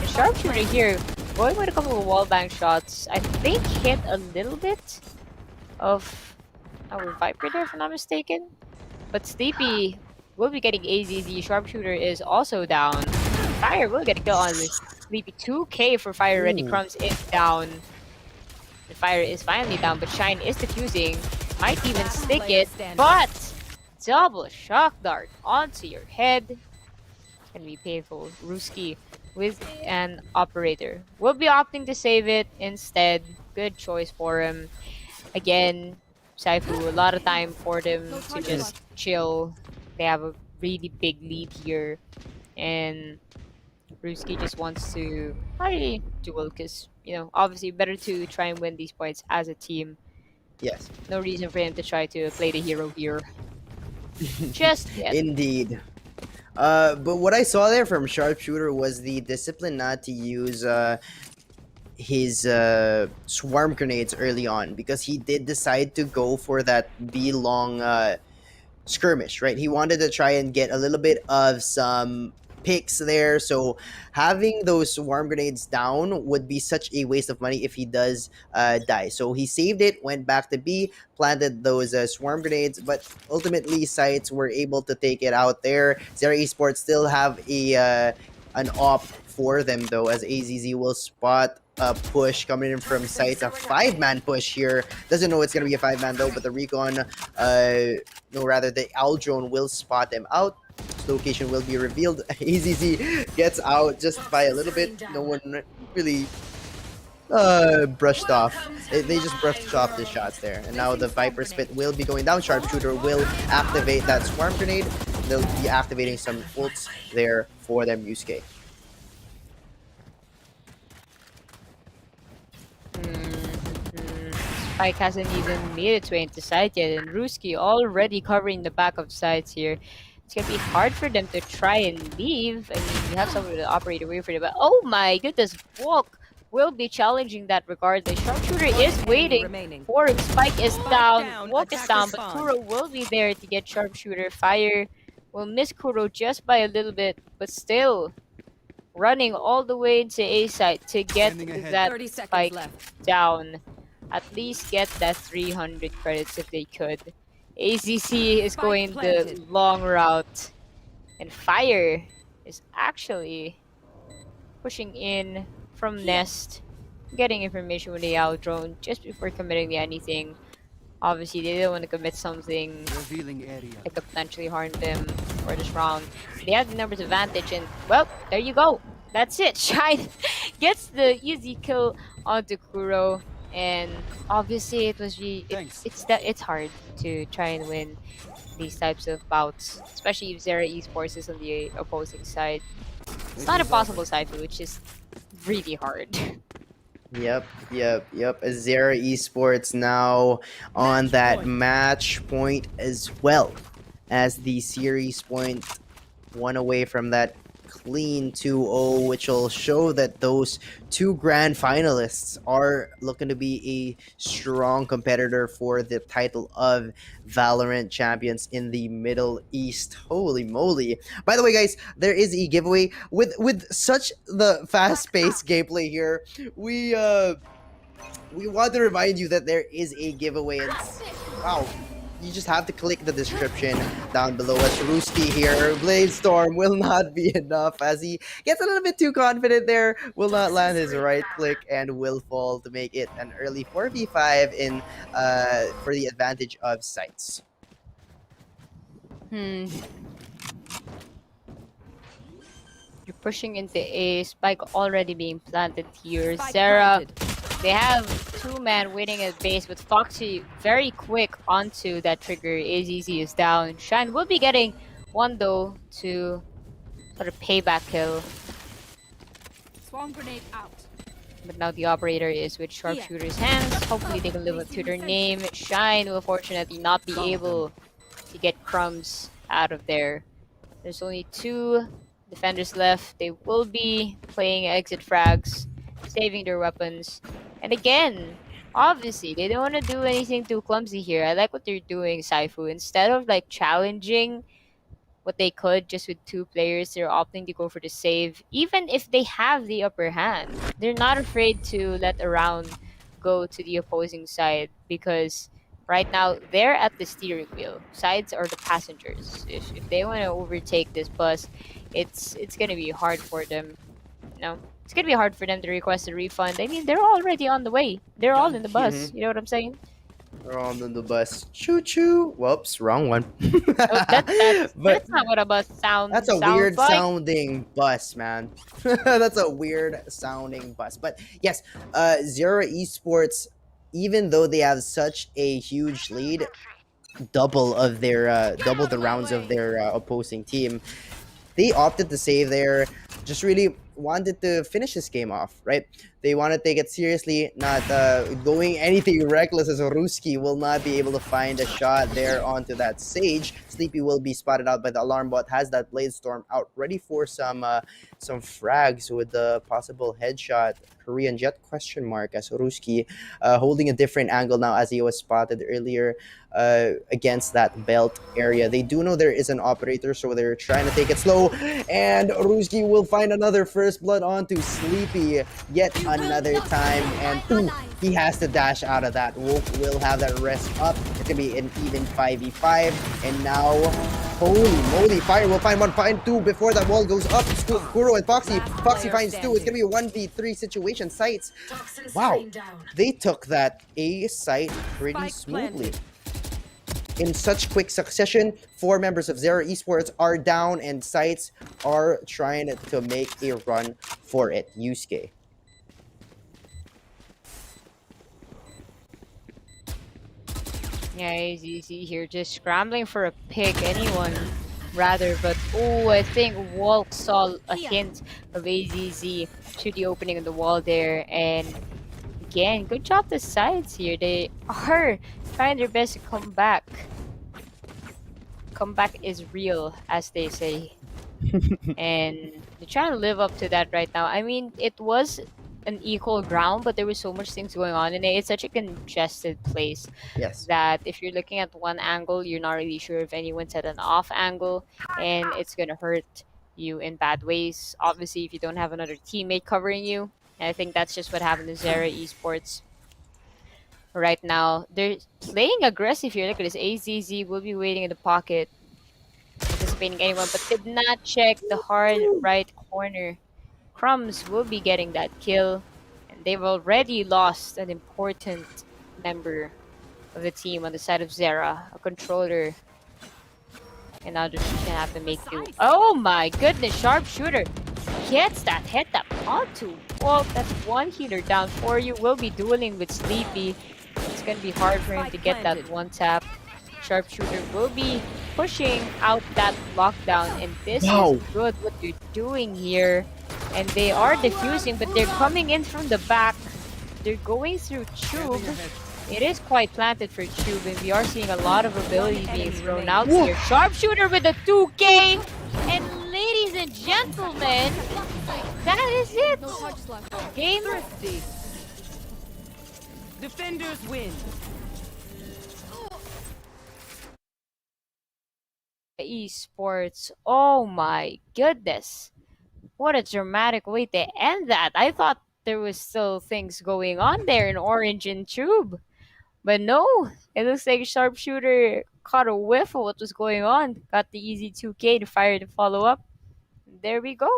The sharpshooter here, going with a couple of wallbang shots, I think hit a little bit of our Viper there if I'm not mistaken. But Sleepy will be getting AZZ. Sharpshooter is also down. Fire will get a kill on Sleepy. 2k for Fire already. Ooh. Crumbs is down. The Fire is finally down, but Shine is defusing. Might even stick it, but double shock dart onto your head. It's gonna be painful. Ruski with an operator. Will be opting to save it instead. Good choice for him. Again, Saifu, a lot of time for them to just chill. They have a really big lead here. And Ruski just wants to not really duel because, you know, obviously better to try and win these points as a team. Yes. No reason for him to try to play the hero here. Just yet. Indeed. But what I saw there from Sharpshooter was the discipline not to use his swarm grenades early on, because he did decide to go for that B long skirmish, right? He wanted to try and get a little bit of some picks there, so having those swarm grenades down would be such a waste of money if he does die. So he saved it, went back to B, planted those swarm grenades, but ultimately Sights were able to take it out there. Zera Esports still have a an op for them though, as AZZ will spot a push coming in from Sights, a 5-man push here. Doesn't know it's gonna be a 5-man though, but the recon, no, rather the owl drone will spot them out. His location will be revealed. AZZ gets out just by a little bit. No one really brushed off. They just brushed off the shots there. And now the Viper Spit will be going down. Sharpshooter will activate that swarm grenade. They'll be activating some ults there for them, Yusuke. Spike hasn't even made its way into site yet, and Ruski already covering the back of sites here. It's gonna be hard for them to try and leave. I mean, you have someone to operate away for them, but oh my goodness, Walk will be challenging that regardless. Sharpshooter is waiting for him. Spike is down, Walk is down, but Kuro will be there to get Sharpshooter. Fire will miss Kuro just by a little bit, but still running all the way into A site to get that Spike down. At least get that 300 credits if they could. AZC is going the long route. And Fire is actually pushing in from Nest, getting information with the owl drone just before committing to anything. Obviously, they don't want to commit something that could potentially harm them for this round. They have the numbers advantage, and well, there you go. That's it. Shine gets the easy kill onto Kuro. And obviously, it was it's hard to try and win these types of bouts, especially if Zera Esports is on the opposing side. It's not impossible, Saifu, which is really hard. Yep. Zera Esports now on that match point as well. as the series point one away from that clean 2-0, which will show that those two grand finalists are looking to be a strong competitor for the title of Valorant champions in the Middle East. Holy moly. By the way, guys, there is a giveaway with such the fast-paced gameplay here. We want to remind you that there is a giveaway. And wow, you just have to click the description down below. As Ruski here, Blade Storm will not be enough as he gets a little bit too confident there. Will not land his right click and will fall to make it an early 4v5 in for the advantage of sights. You're pushing into a spike already being planted here. Spike Sarah, planted. they have two-man waiting at base, with Foxy very quick onto that trigger. AZZ is down. Shine will be getting one though to sort of payback kill. Swarm grenade out. But now the operator is with Sharpshooter's hands. Hopefully they can live up to their name. Shine will fortunately not be able to get crumbs out of there. There's only two defenders left. They will be playing exit frags, saving their weapons. And again, obviously, they don't want to do anything too clumsy here. I like what they're doing, Saifu. Instead of like challenging what they could just with two players, they're opting to go for the save. Even if they have the upper hand, they're not afraid to let a round go to the opposing side, because right now they're at the steering wheel. Sides are the passengers. If they want to overtake this bus, it's gonna be hard for them. No, it's gonna be hard for them to request a refund. I mean, they're already on the way. They're all in the bus. You know what I'm saying? We're on the bus. Choo choo. Whoops, wrong one. That's But not what a bus sounds. that's a sounds weird like. sounding bus, man. That's a weird sounding bus. But yes, Zero Esports, even though they have such a huge lead, double the rounds of their opposing team, they opted to save there. Just really wanted to finish this game off, right? They want to take it seriously, not going anything reckless, as Ruski will not be able to find a shot there onto that Sage. Sleepy will be spotted out by the alarm bot, has that Blade Storm out ready for some frags with the possible headshot. Korean Jet question mark, as Ruski holding a different angle now as he was spotted earlier against that belt area. They do know there is an operator, so they're trying to take it slow, and Ruski will find another first blood onto Sleepy yet another time, and ooh, he has to dash out of that. Wolf will have that rest up. It's gonna be an even 5v5, and now holy moly, Fire will find one, find two before that wall goes up. Kuro and Foxy finds two. It's gonna be a 1v3 situation. Sights, wow, they took that A site pretty smoothly. In such quick succession, 4 members of Zero Esports are down, and Sights are trying to make a run for it. Yusuke. Yeah, AZZ here just scrambling for a pick, anyone rather, but oh, I think Wolf saw a hint of AZZ to the opening of the wall there, and again, good job the sides here. They are trying their best to come back. Comeback is real, as they say. And they're trying to live up to that right now. I mean, it was an equal ground, but there was so much things going on, and it's such a congested place. Yes. That if you're looking at one angle, you're not really sure if anyone's at an off angle, and it's gonna hurt you in bad ways. Obviously, if you don't have another teammate covering you, and I think that's just what happened to Zera Esports right now. They're playing aggressive here. Look at this. AZZ will be waiting in the pocket, anticipating anyone, but did not check the hard right corner. Crumbs will be getting that kill, and they've already lost an important member of the team on the side of Zera, a controller. And now they're just gonna have to make do. Oh my goodness, Sharpshooter gets that hit that onto Wolf. That's one healer down for you. Will be dueling with Sleepy. It's gonna be hard for him to get that one tap. Sharpshooter will be pushing out that lockdown, and this is good what they're doing here. And they are defusing, but they're coming in from the back. They're going through Tube. It is quite planted for Tube, and we are seeing a lot of ability being enemy thrown remaining. out Whoa. here. Sharpshooter with a 2K! And ladies and gentlemen, that is it! No charges left. Game Thrifty. Defenders win. esports. Oh my goodness. What a dramatic way to end that. I thought there was still things going on there in Orange and Tube. But no, it looks like Sharpshooter caught a whiff of what was going on. Got the easy 2K to fire to follow up. There we go.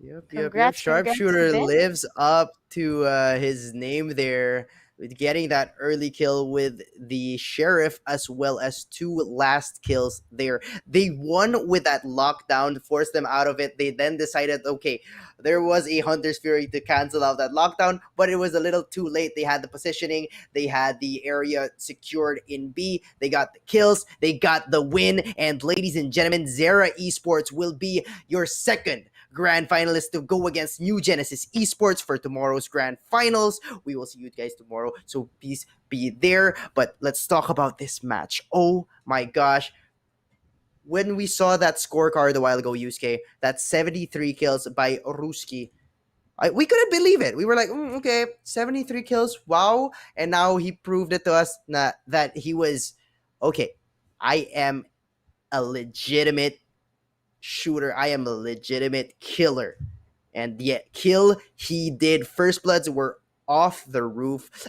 Yep. Congrats to Sharpshooter them. lives up to his name there with getting that early kill with the sheriff as well as two last kills there. They won with that lockdown to force them out of it. They then decided, okay, there was a Hunter's Fury to cancel out that lockdown, but it was a little too late. They had the positioning, they had the area secured in B, they got the kills, they got the win, and ladies and gentlemen, Zera Esports will be your second grand finalist to go against New Genesis Esports for tomorrow's grand finals. We will see you guys tomorrow, so please be there. But let's talk about this match. Oh my gosh. When we saw that scorecard a while ago, Yusuke, that 73 kills by Ruski, we couldn't believe it. We were like, okay, 73 kills, wow. And now he proved it to us that he was, okay, I am a legitimate shooter. I am a legitimate killer. And the kill he did, first bloods were off the roof.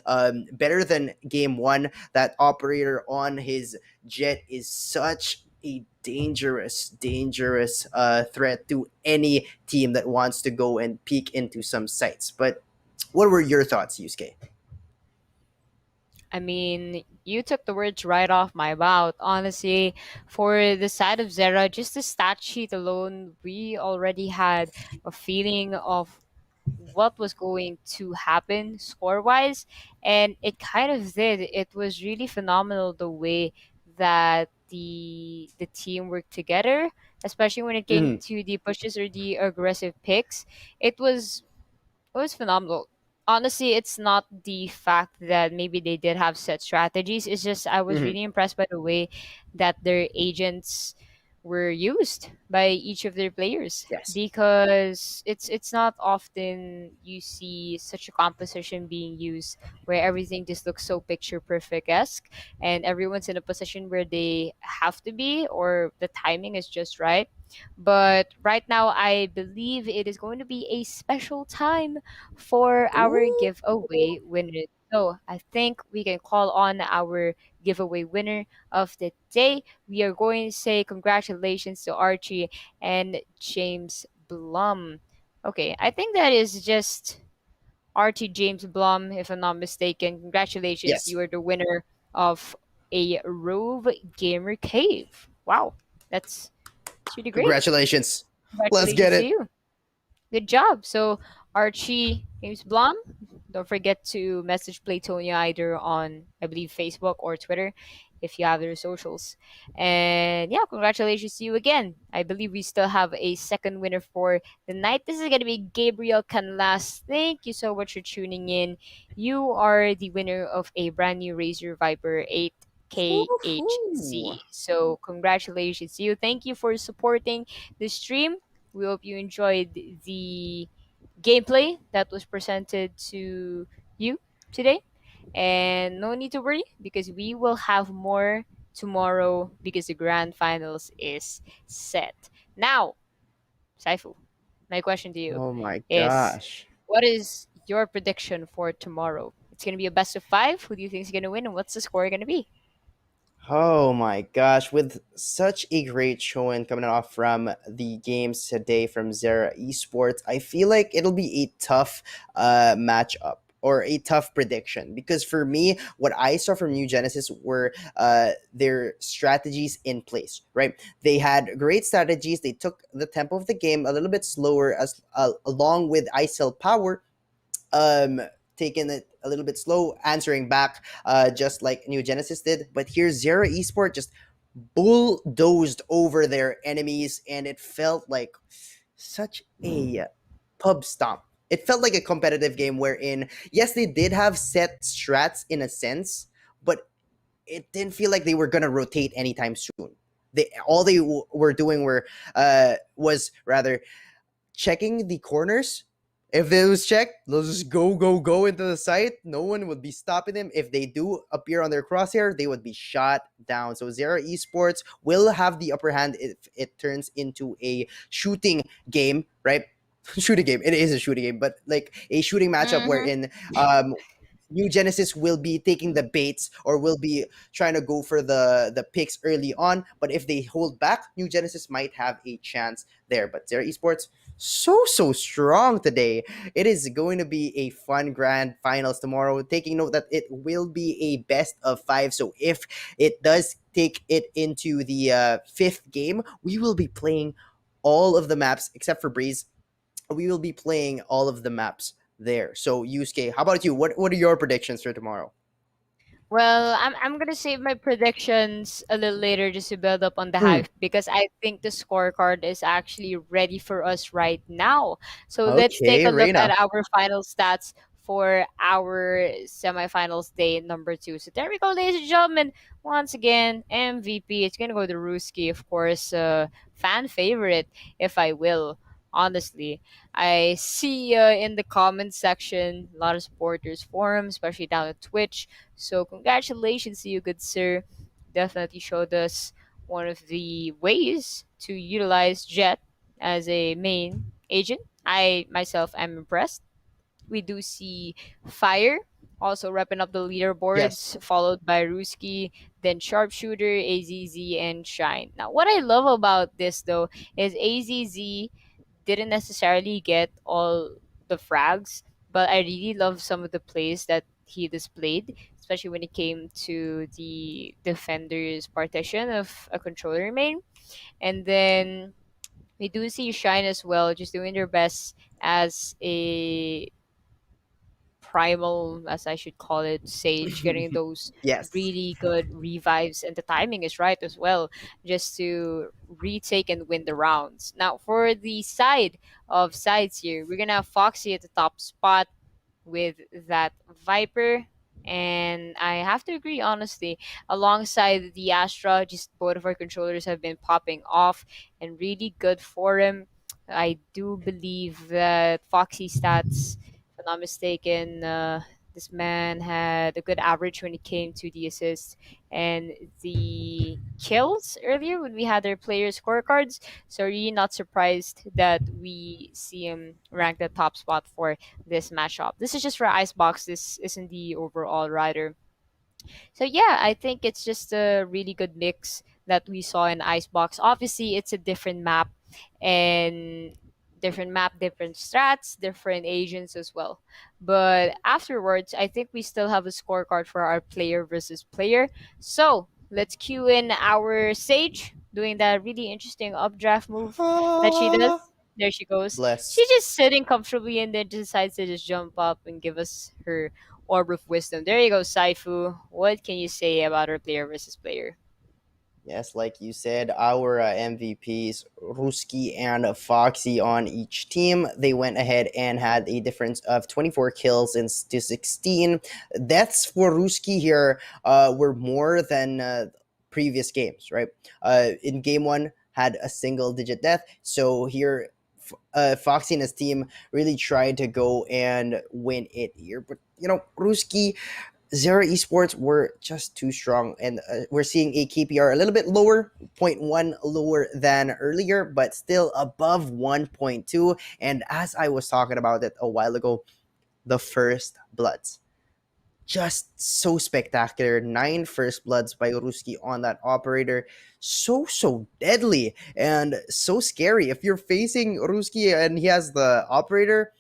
Better than game one. That operator on his jet is such a dangerous threat to any team that wants to go and peek into some sites. But what were your thoughts, Yusuke? I mean, you took the words right off my mouth. Honestly, for the side of Zera, just the stat sheet alone, we already had a feeling of what was going to happen score wise, and it kind of did. It was really phenomenal the way that the team worked together, especially when it came Mm-hmm. to the pushes or the aggressive picks. It was phenomenal. Honestly, it's not the fact that maybe they did have set strategies. It's just I was Mm-hmm. really impressed by the way that their agents were used by each of their players, Yes. because it's not often you see such a composition being used where everything just looks so picture perfect esque and everyone's in a position where they have to be or the timing is just right. But right now, I believe it is going to be a special time for our Ooh. giveaway winner. So I think we can call on our giveaway winner of the day. We are going to say congratulations to Archie and James Blum. Okay, I think that is just Archie James Blum, if I'm not mistaken. Congratulations, Yes. you are the winner of a Rove Gamer Cave. Wow, that's really great. Congratulations. Let's get Congratulations to it. you. Good job. So Archie James Blum, don't forget to message Playtonia either on I believe Facebook or Twitter if you have their socials. And yeah, congratulations to you again. I believe we still have a second winner for the night. This is gonna be Gabriel Canlas. Thank you so much for tuning in. You are the winner of a brand new Razer Viper 8 Woohoo. KHZ. So congratulations to you. Thank you for supporting the stream. We hope you enjoyed the gameplay that was presented to you today. And no need to worry because we will have more tomorrow because the grand finals is set. Now, Saifu, my question to you Oh my is gosh. what is your prediction for tomorrow? It's going to be a best of five. Who do you think is going to win and what's the score going to be? Oh my gosh, with such a great showing coming off from the games today from Zera Esports, I feel like it'll be a tough matchup or a tough prediction because for me, what I saw from New Genesis were their strategies in place, right? They had great strategies. They took the tempo of the game a little bit slower as along with ISIL power, um taking it a little bit slow, answering back, just like New Genesis did. But here, Zera Esport just bulldozed over their enemies, and it felt like such a pub stomp it felt like a competitive game wherein, yes, they did have set strats in a sense, but it didn't feel like they were gonna rotate anytime soon. They all they were doing was rather checking the corners. If it was checked, they'll just go into the site. No one would be stopping them. If they do appear on their crosshair, they would be shot down. So Zera Esports will have the upper hand if it turns into a shooting game, right? Shooting game. It is a shooting game, but like a shooting matchup Mm-hmm. wherein New Genesis will be taking the baits or will be trying to go for the picks early on. But if they hold back, New Genesis might have a chance there. But Zera Esports so strong today. It is going to be a fun grand finals tomorrow. Taking note that it will be a best of 5. So if it does take it into the fifth game, we will be playing all of the maps except for Breeze. We will be playing all of the maps there. So Yusuke, how about you? What are your predictions for tomorrow? Well, I'm gonna save my predictions a little later just to build up on the Hmm. hype because I think the scorecard is actually ready for us right now. So let's take Okay, a look at Reina. our final stats for our semifinals day number 2. So there we go, ladies and gentlemen. Once again, MVP. It's gonna go to Ruski, of course, fan favorite, if I will. Honestly, I see in the comment section a lot of supporters forum, especially down at Twitch. So congratulations to you, good sir. Definitely showed us one of the ways to utilize Jet as a main agent. I myself am impressed. We do see Fire also repping up the Yes. leaderboards, followed by Ruski, then Sharpshooter, AZZ, and Shine. Now, what I love about this though is AZZ didn't necessarily get all the frags, but I really love some of the plays that he displayed, especially when it came to the defender's partition of a controller main. And then we do see Shine as well, just doing their best as a primal, as I should call it, Sage, getting those Yes. really good revives, and the timing is right as well, just to retake and win the rounds. Now, for the side of sides here, we're gonna have Foxy at the top spot with that Viper. And I have to agree, honestly, alongside the Astra, just both of our controllers have been popping off and really good for him. I do believe that Foxy stats, if I'm not mistaken, this man had a good average when it came to the assists and the kills earlier when we had our player scorecards. So really not surprised that we see him ranked the top spot for this matchup. This is just for Icebox. This isn't the overall rider. So yeah, I think it's just a really good mix that we saw in Icebox. Obviously, it's a different map and different strats, different agents as well. But afterwards, I think we still have a scorecard for our player versus player. So let's cue in our Sage doing that really interesting updraft move that she does. Ah, There she goes. bless. She's just sitting comfortably and then decides to just jump up and give us her Orb of Wisdom. There you go, Saifu. What can you say about our player versus player? Yes, like you said, our MVPs, Ruski and Foxy on each team, they went ahead and had a difference of 24 kills to 16. Deaths for Ruski here were more than previous games, right? In game one, had a single digit death. So here, Foxy and his team really tried to go and win it here. But, Ruski Zera Esports were just too strong, and we're seeing a KPR a little bit lower, zero point 0.1 lower than earlier, but still above 1.2. And as I was talking about it a while ago, the first bloods. Just so spectacular. 9 first bloods by Ruski on that operator. So deadly and so scary. If you're facing Ruski and he has the operator,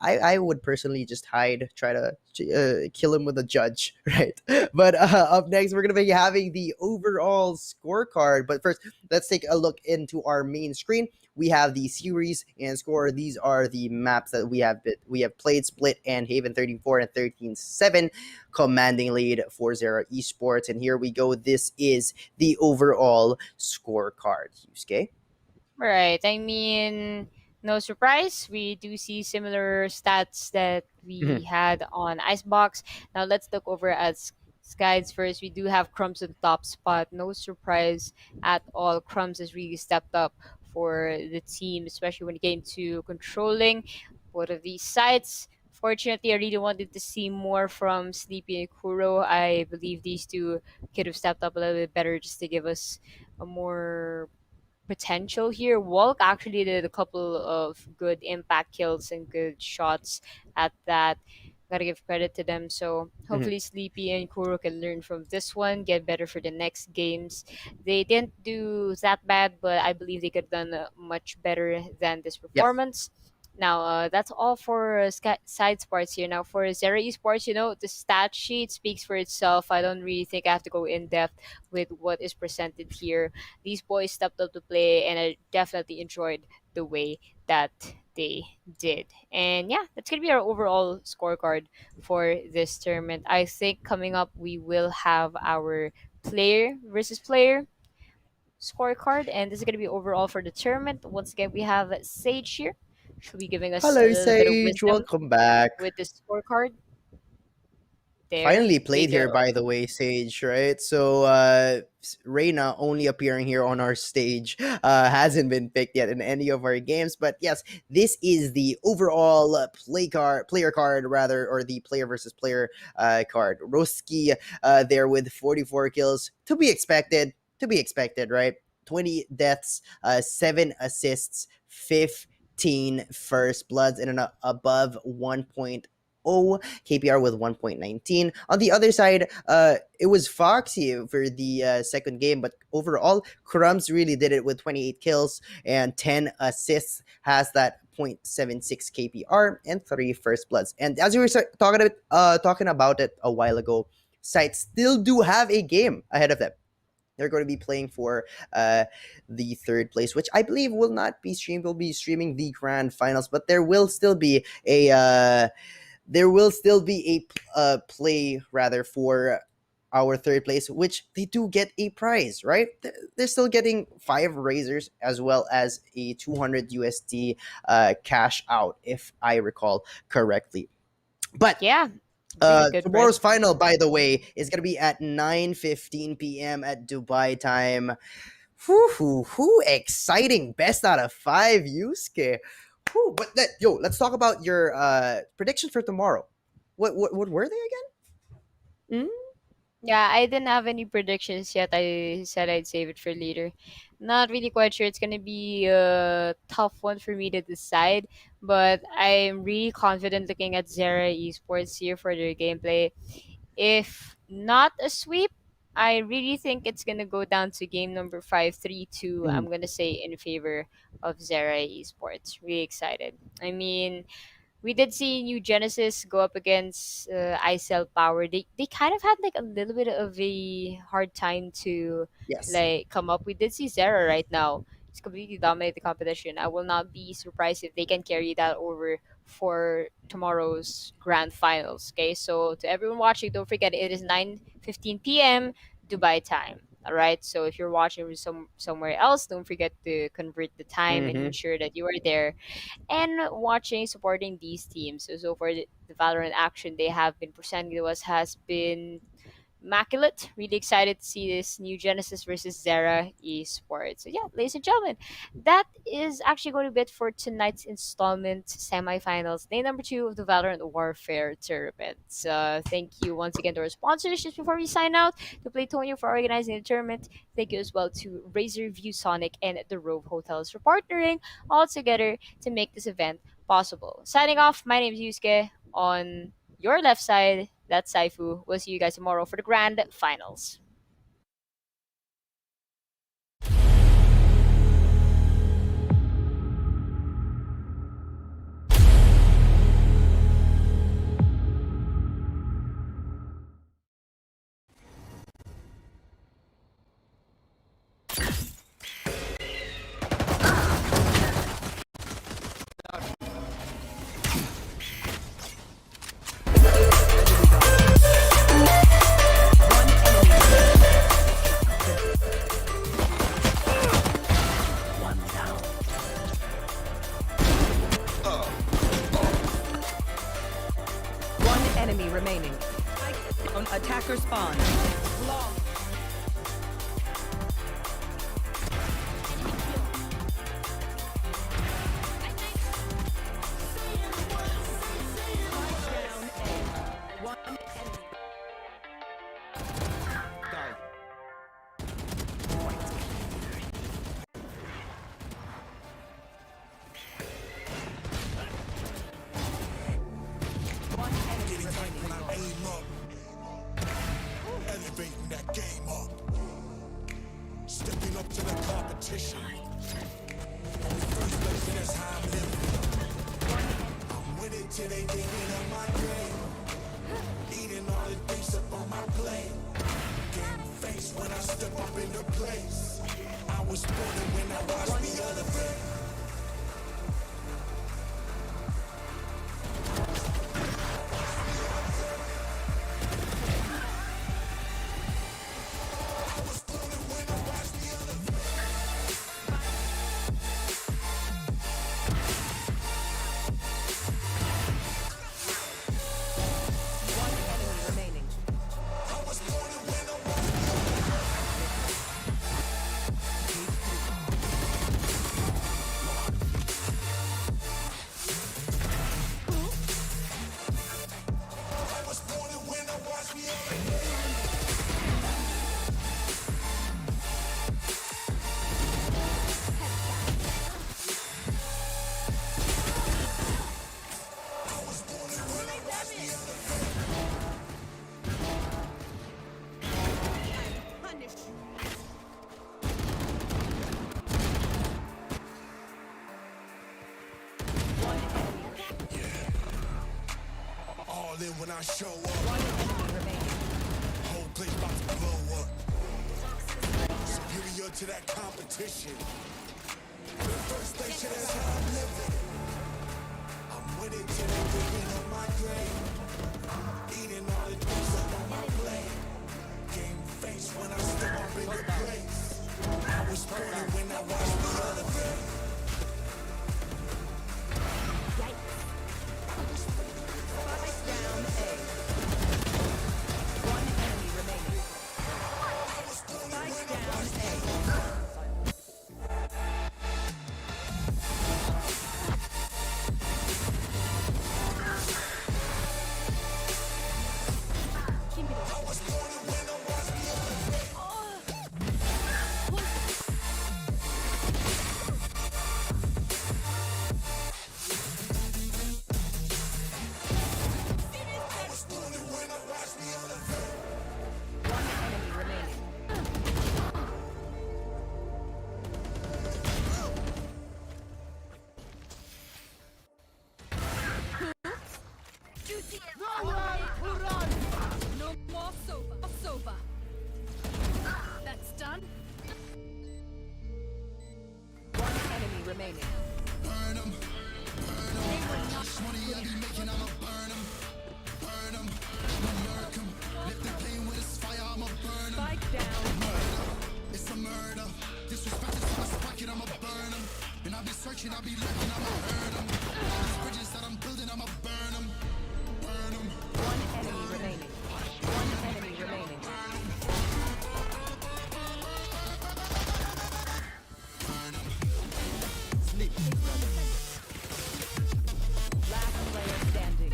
I would personally just hide, try to kill him with a judge, right? But up next, we're going to be having the overall scorecard. But first, let's take a look into our main screen. We have the series and score. These are the maps that we have played: Split and Haven 13-4 and 13-7, commanding lead for Zera Esports. And here we go. This is the overall scorecard. Yusuke? Right. I mean, No surprise, we do see similar stats that we Mhm. had on Icebox. Now let's look over at Skies first. We do have Crumbs in top spot. No surprise at all. Crumbs has really stepped up for the team, especially when it came to controlling both of these sites. Fortunately, I really wanted to see more from Sleepy and Kuro. I believe these two could have stepped up a little bit better just to give us a more potential here. Walk actually did a couple of good impact kills and good shots at that. Gotta give credit to them. So Mhm. hopefully Sleepy and Kuro can learn from this one, get better for the next games. They didn't do that bad, but I believe they could have done much better than this Yes. performance. Now, that's all for side sports here. Now, for Zera Esports, the stat sheet speaks for itself. I don't really think I have to go in depth with what is presented here. These boys stepped up to play, and I definitely enjoyed the way that they did. And yeah, that's gonna be our overall scorecard for this tournament. I think coming up we will have our player versus player scorecard, and this is gonna be overall for the tournament. Once again, we have Sage here. She'll be giving us a Hello, little bit of Sage. wisdom Welcome back. with the scorecard. There Finally we played here, go. by the way, Sage, right? So, Reina only appearing here on our stage hasn't been picked yet in any of our games. But yes, this is the overall player card, rather, or the player versus player card. Roski there with 44 kills. To be expected, right? 20 deaths, 7 assists, 15 first bloods, and an above 1.0 KPR with 1.19. On the other side, it was Foxy for the second game, but overall, Crumbs really did it with 28 kills and 10 assists, has that 0.76 KPR and 3 first bloods. And as we were talking about it a while ago, Sites still do have a game ahead of them. They're going to be playing for the third place, which I believe will not be streamed. We'll be streaming the grand finals, but there will still be a play rather for our third place, which they do get a prize, right? They're still getting 5 razors as well as a 200 USD cash out, if I recall correctly. But Yeah, really good price. tomorrow's final, by the way, is gonna be at 9:15 p.m. at Dubai time. Whoo, exciting! Best out of 5, Yusuke. But let's talk about your prediction for tomorrow. What were they again? Mm? Yeah, I didn't have any predictions yet. I said I'd save it for later. Not really quite sure. It's gonna be a tough one for me to decide, but I'm really confident looking at Zera Esports here for their gameplay. If not a sweep, I really think it's gonna go down to game number 5, 3-2. Mhm. I'm gonna say in favor of Zera Esports. Really excited. I mean, we did see New Genesis go up against ICL Power. They kind of had like a little bit of a hard time to Yes. like come up. We did see Zera right now. It's completely dominate the competition. I will not be surprised if they can carry that over for tomorrow's grand finals. Okay, so to everyone watching, don't forget it is 9:15 p.m. Dubai time. All right. So if you're watching from somewhere else, don't forget to convert the time and Mm-hmm. ensure that you are there and watching supporting these teams. So for the Valorant action they have been presenting to us has been immaculate. Really excited to see this new Genesis versus Zera esports. So yeah, ladies and gentlemen, that is actually going to be it for tonight's installment semifinals, day number 2 of the Valorant Warfare tournament. Thank you once again to our sponsors. Just before we sign out, to Playtonia for organizing the tournament. Thank you as well to Razer, ViewSonic, and the Rove Hotels for partnering all together to make this event possible. Signing off, my name is Yusuke. On your left side, that's Saifu. We'll see you guys tomorrow for the grand finals. One enemy remaining. Attacker spawn. Long. Down A. One enemy. One enemy remaining. When I aim up, elevating that game up, stepping up to the competition. First place, that's how I'm living. I'm with it till they thinking of my grave. Eating all the things up on my plate. Game face when I step up into place. I was born when I watched me elevate. One enemy remaining. One enemy. All in when I show up. One enemy remaining. Whole place about to blow up. Superior to that competition. The first station, that's how I'm living. I'm with it till they digging up my grave. Eating all the things up on my plate. Game face when I step up in the place. I was burning when I watched me elevate. Spike down A. One enemy remaining. Spike down A. One enemy remaining. No more sofa. Sofa. That's done. One enemy remaining. Burn 'em, money I be making, I'ma burn 'em, I'ma murk 'em. Lift the pain with this fire, I'ma burn 'em. Spike down. It's a murder. Disrespect is how I spike it, I'ma burn 'em. And I be searching, I be looking, I'ma hurt 'em. These bridges that I'm building, I'ma burn 'em. Burn 'em. One enemy remaining. One enemy remaining. Sleep. Last player standing.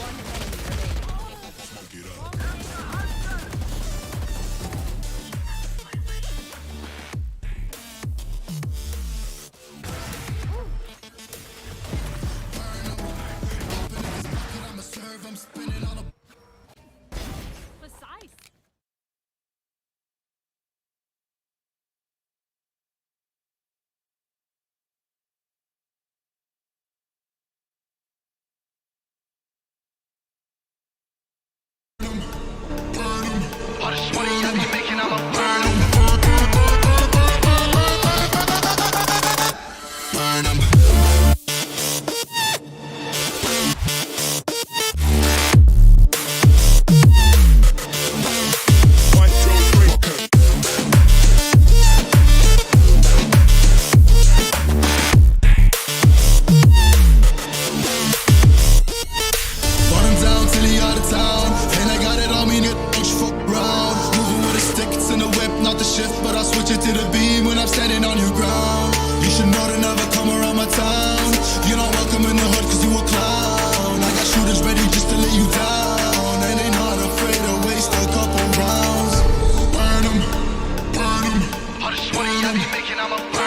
One enemy remaining. Smoke it up. Burn 'em. Open niggas I'm standing on your ground. You should know to never come around my town. You're not welcome in the hood cause you a clown. I got shooters ready just to lay you down. And they not afraid to waste a couple rounds. Burn 'em, burn 'em. All the sweaty I be making, I'm a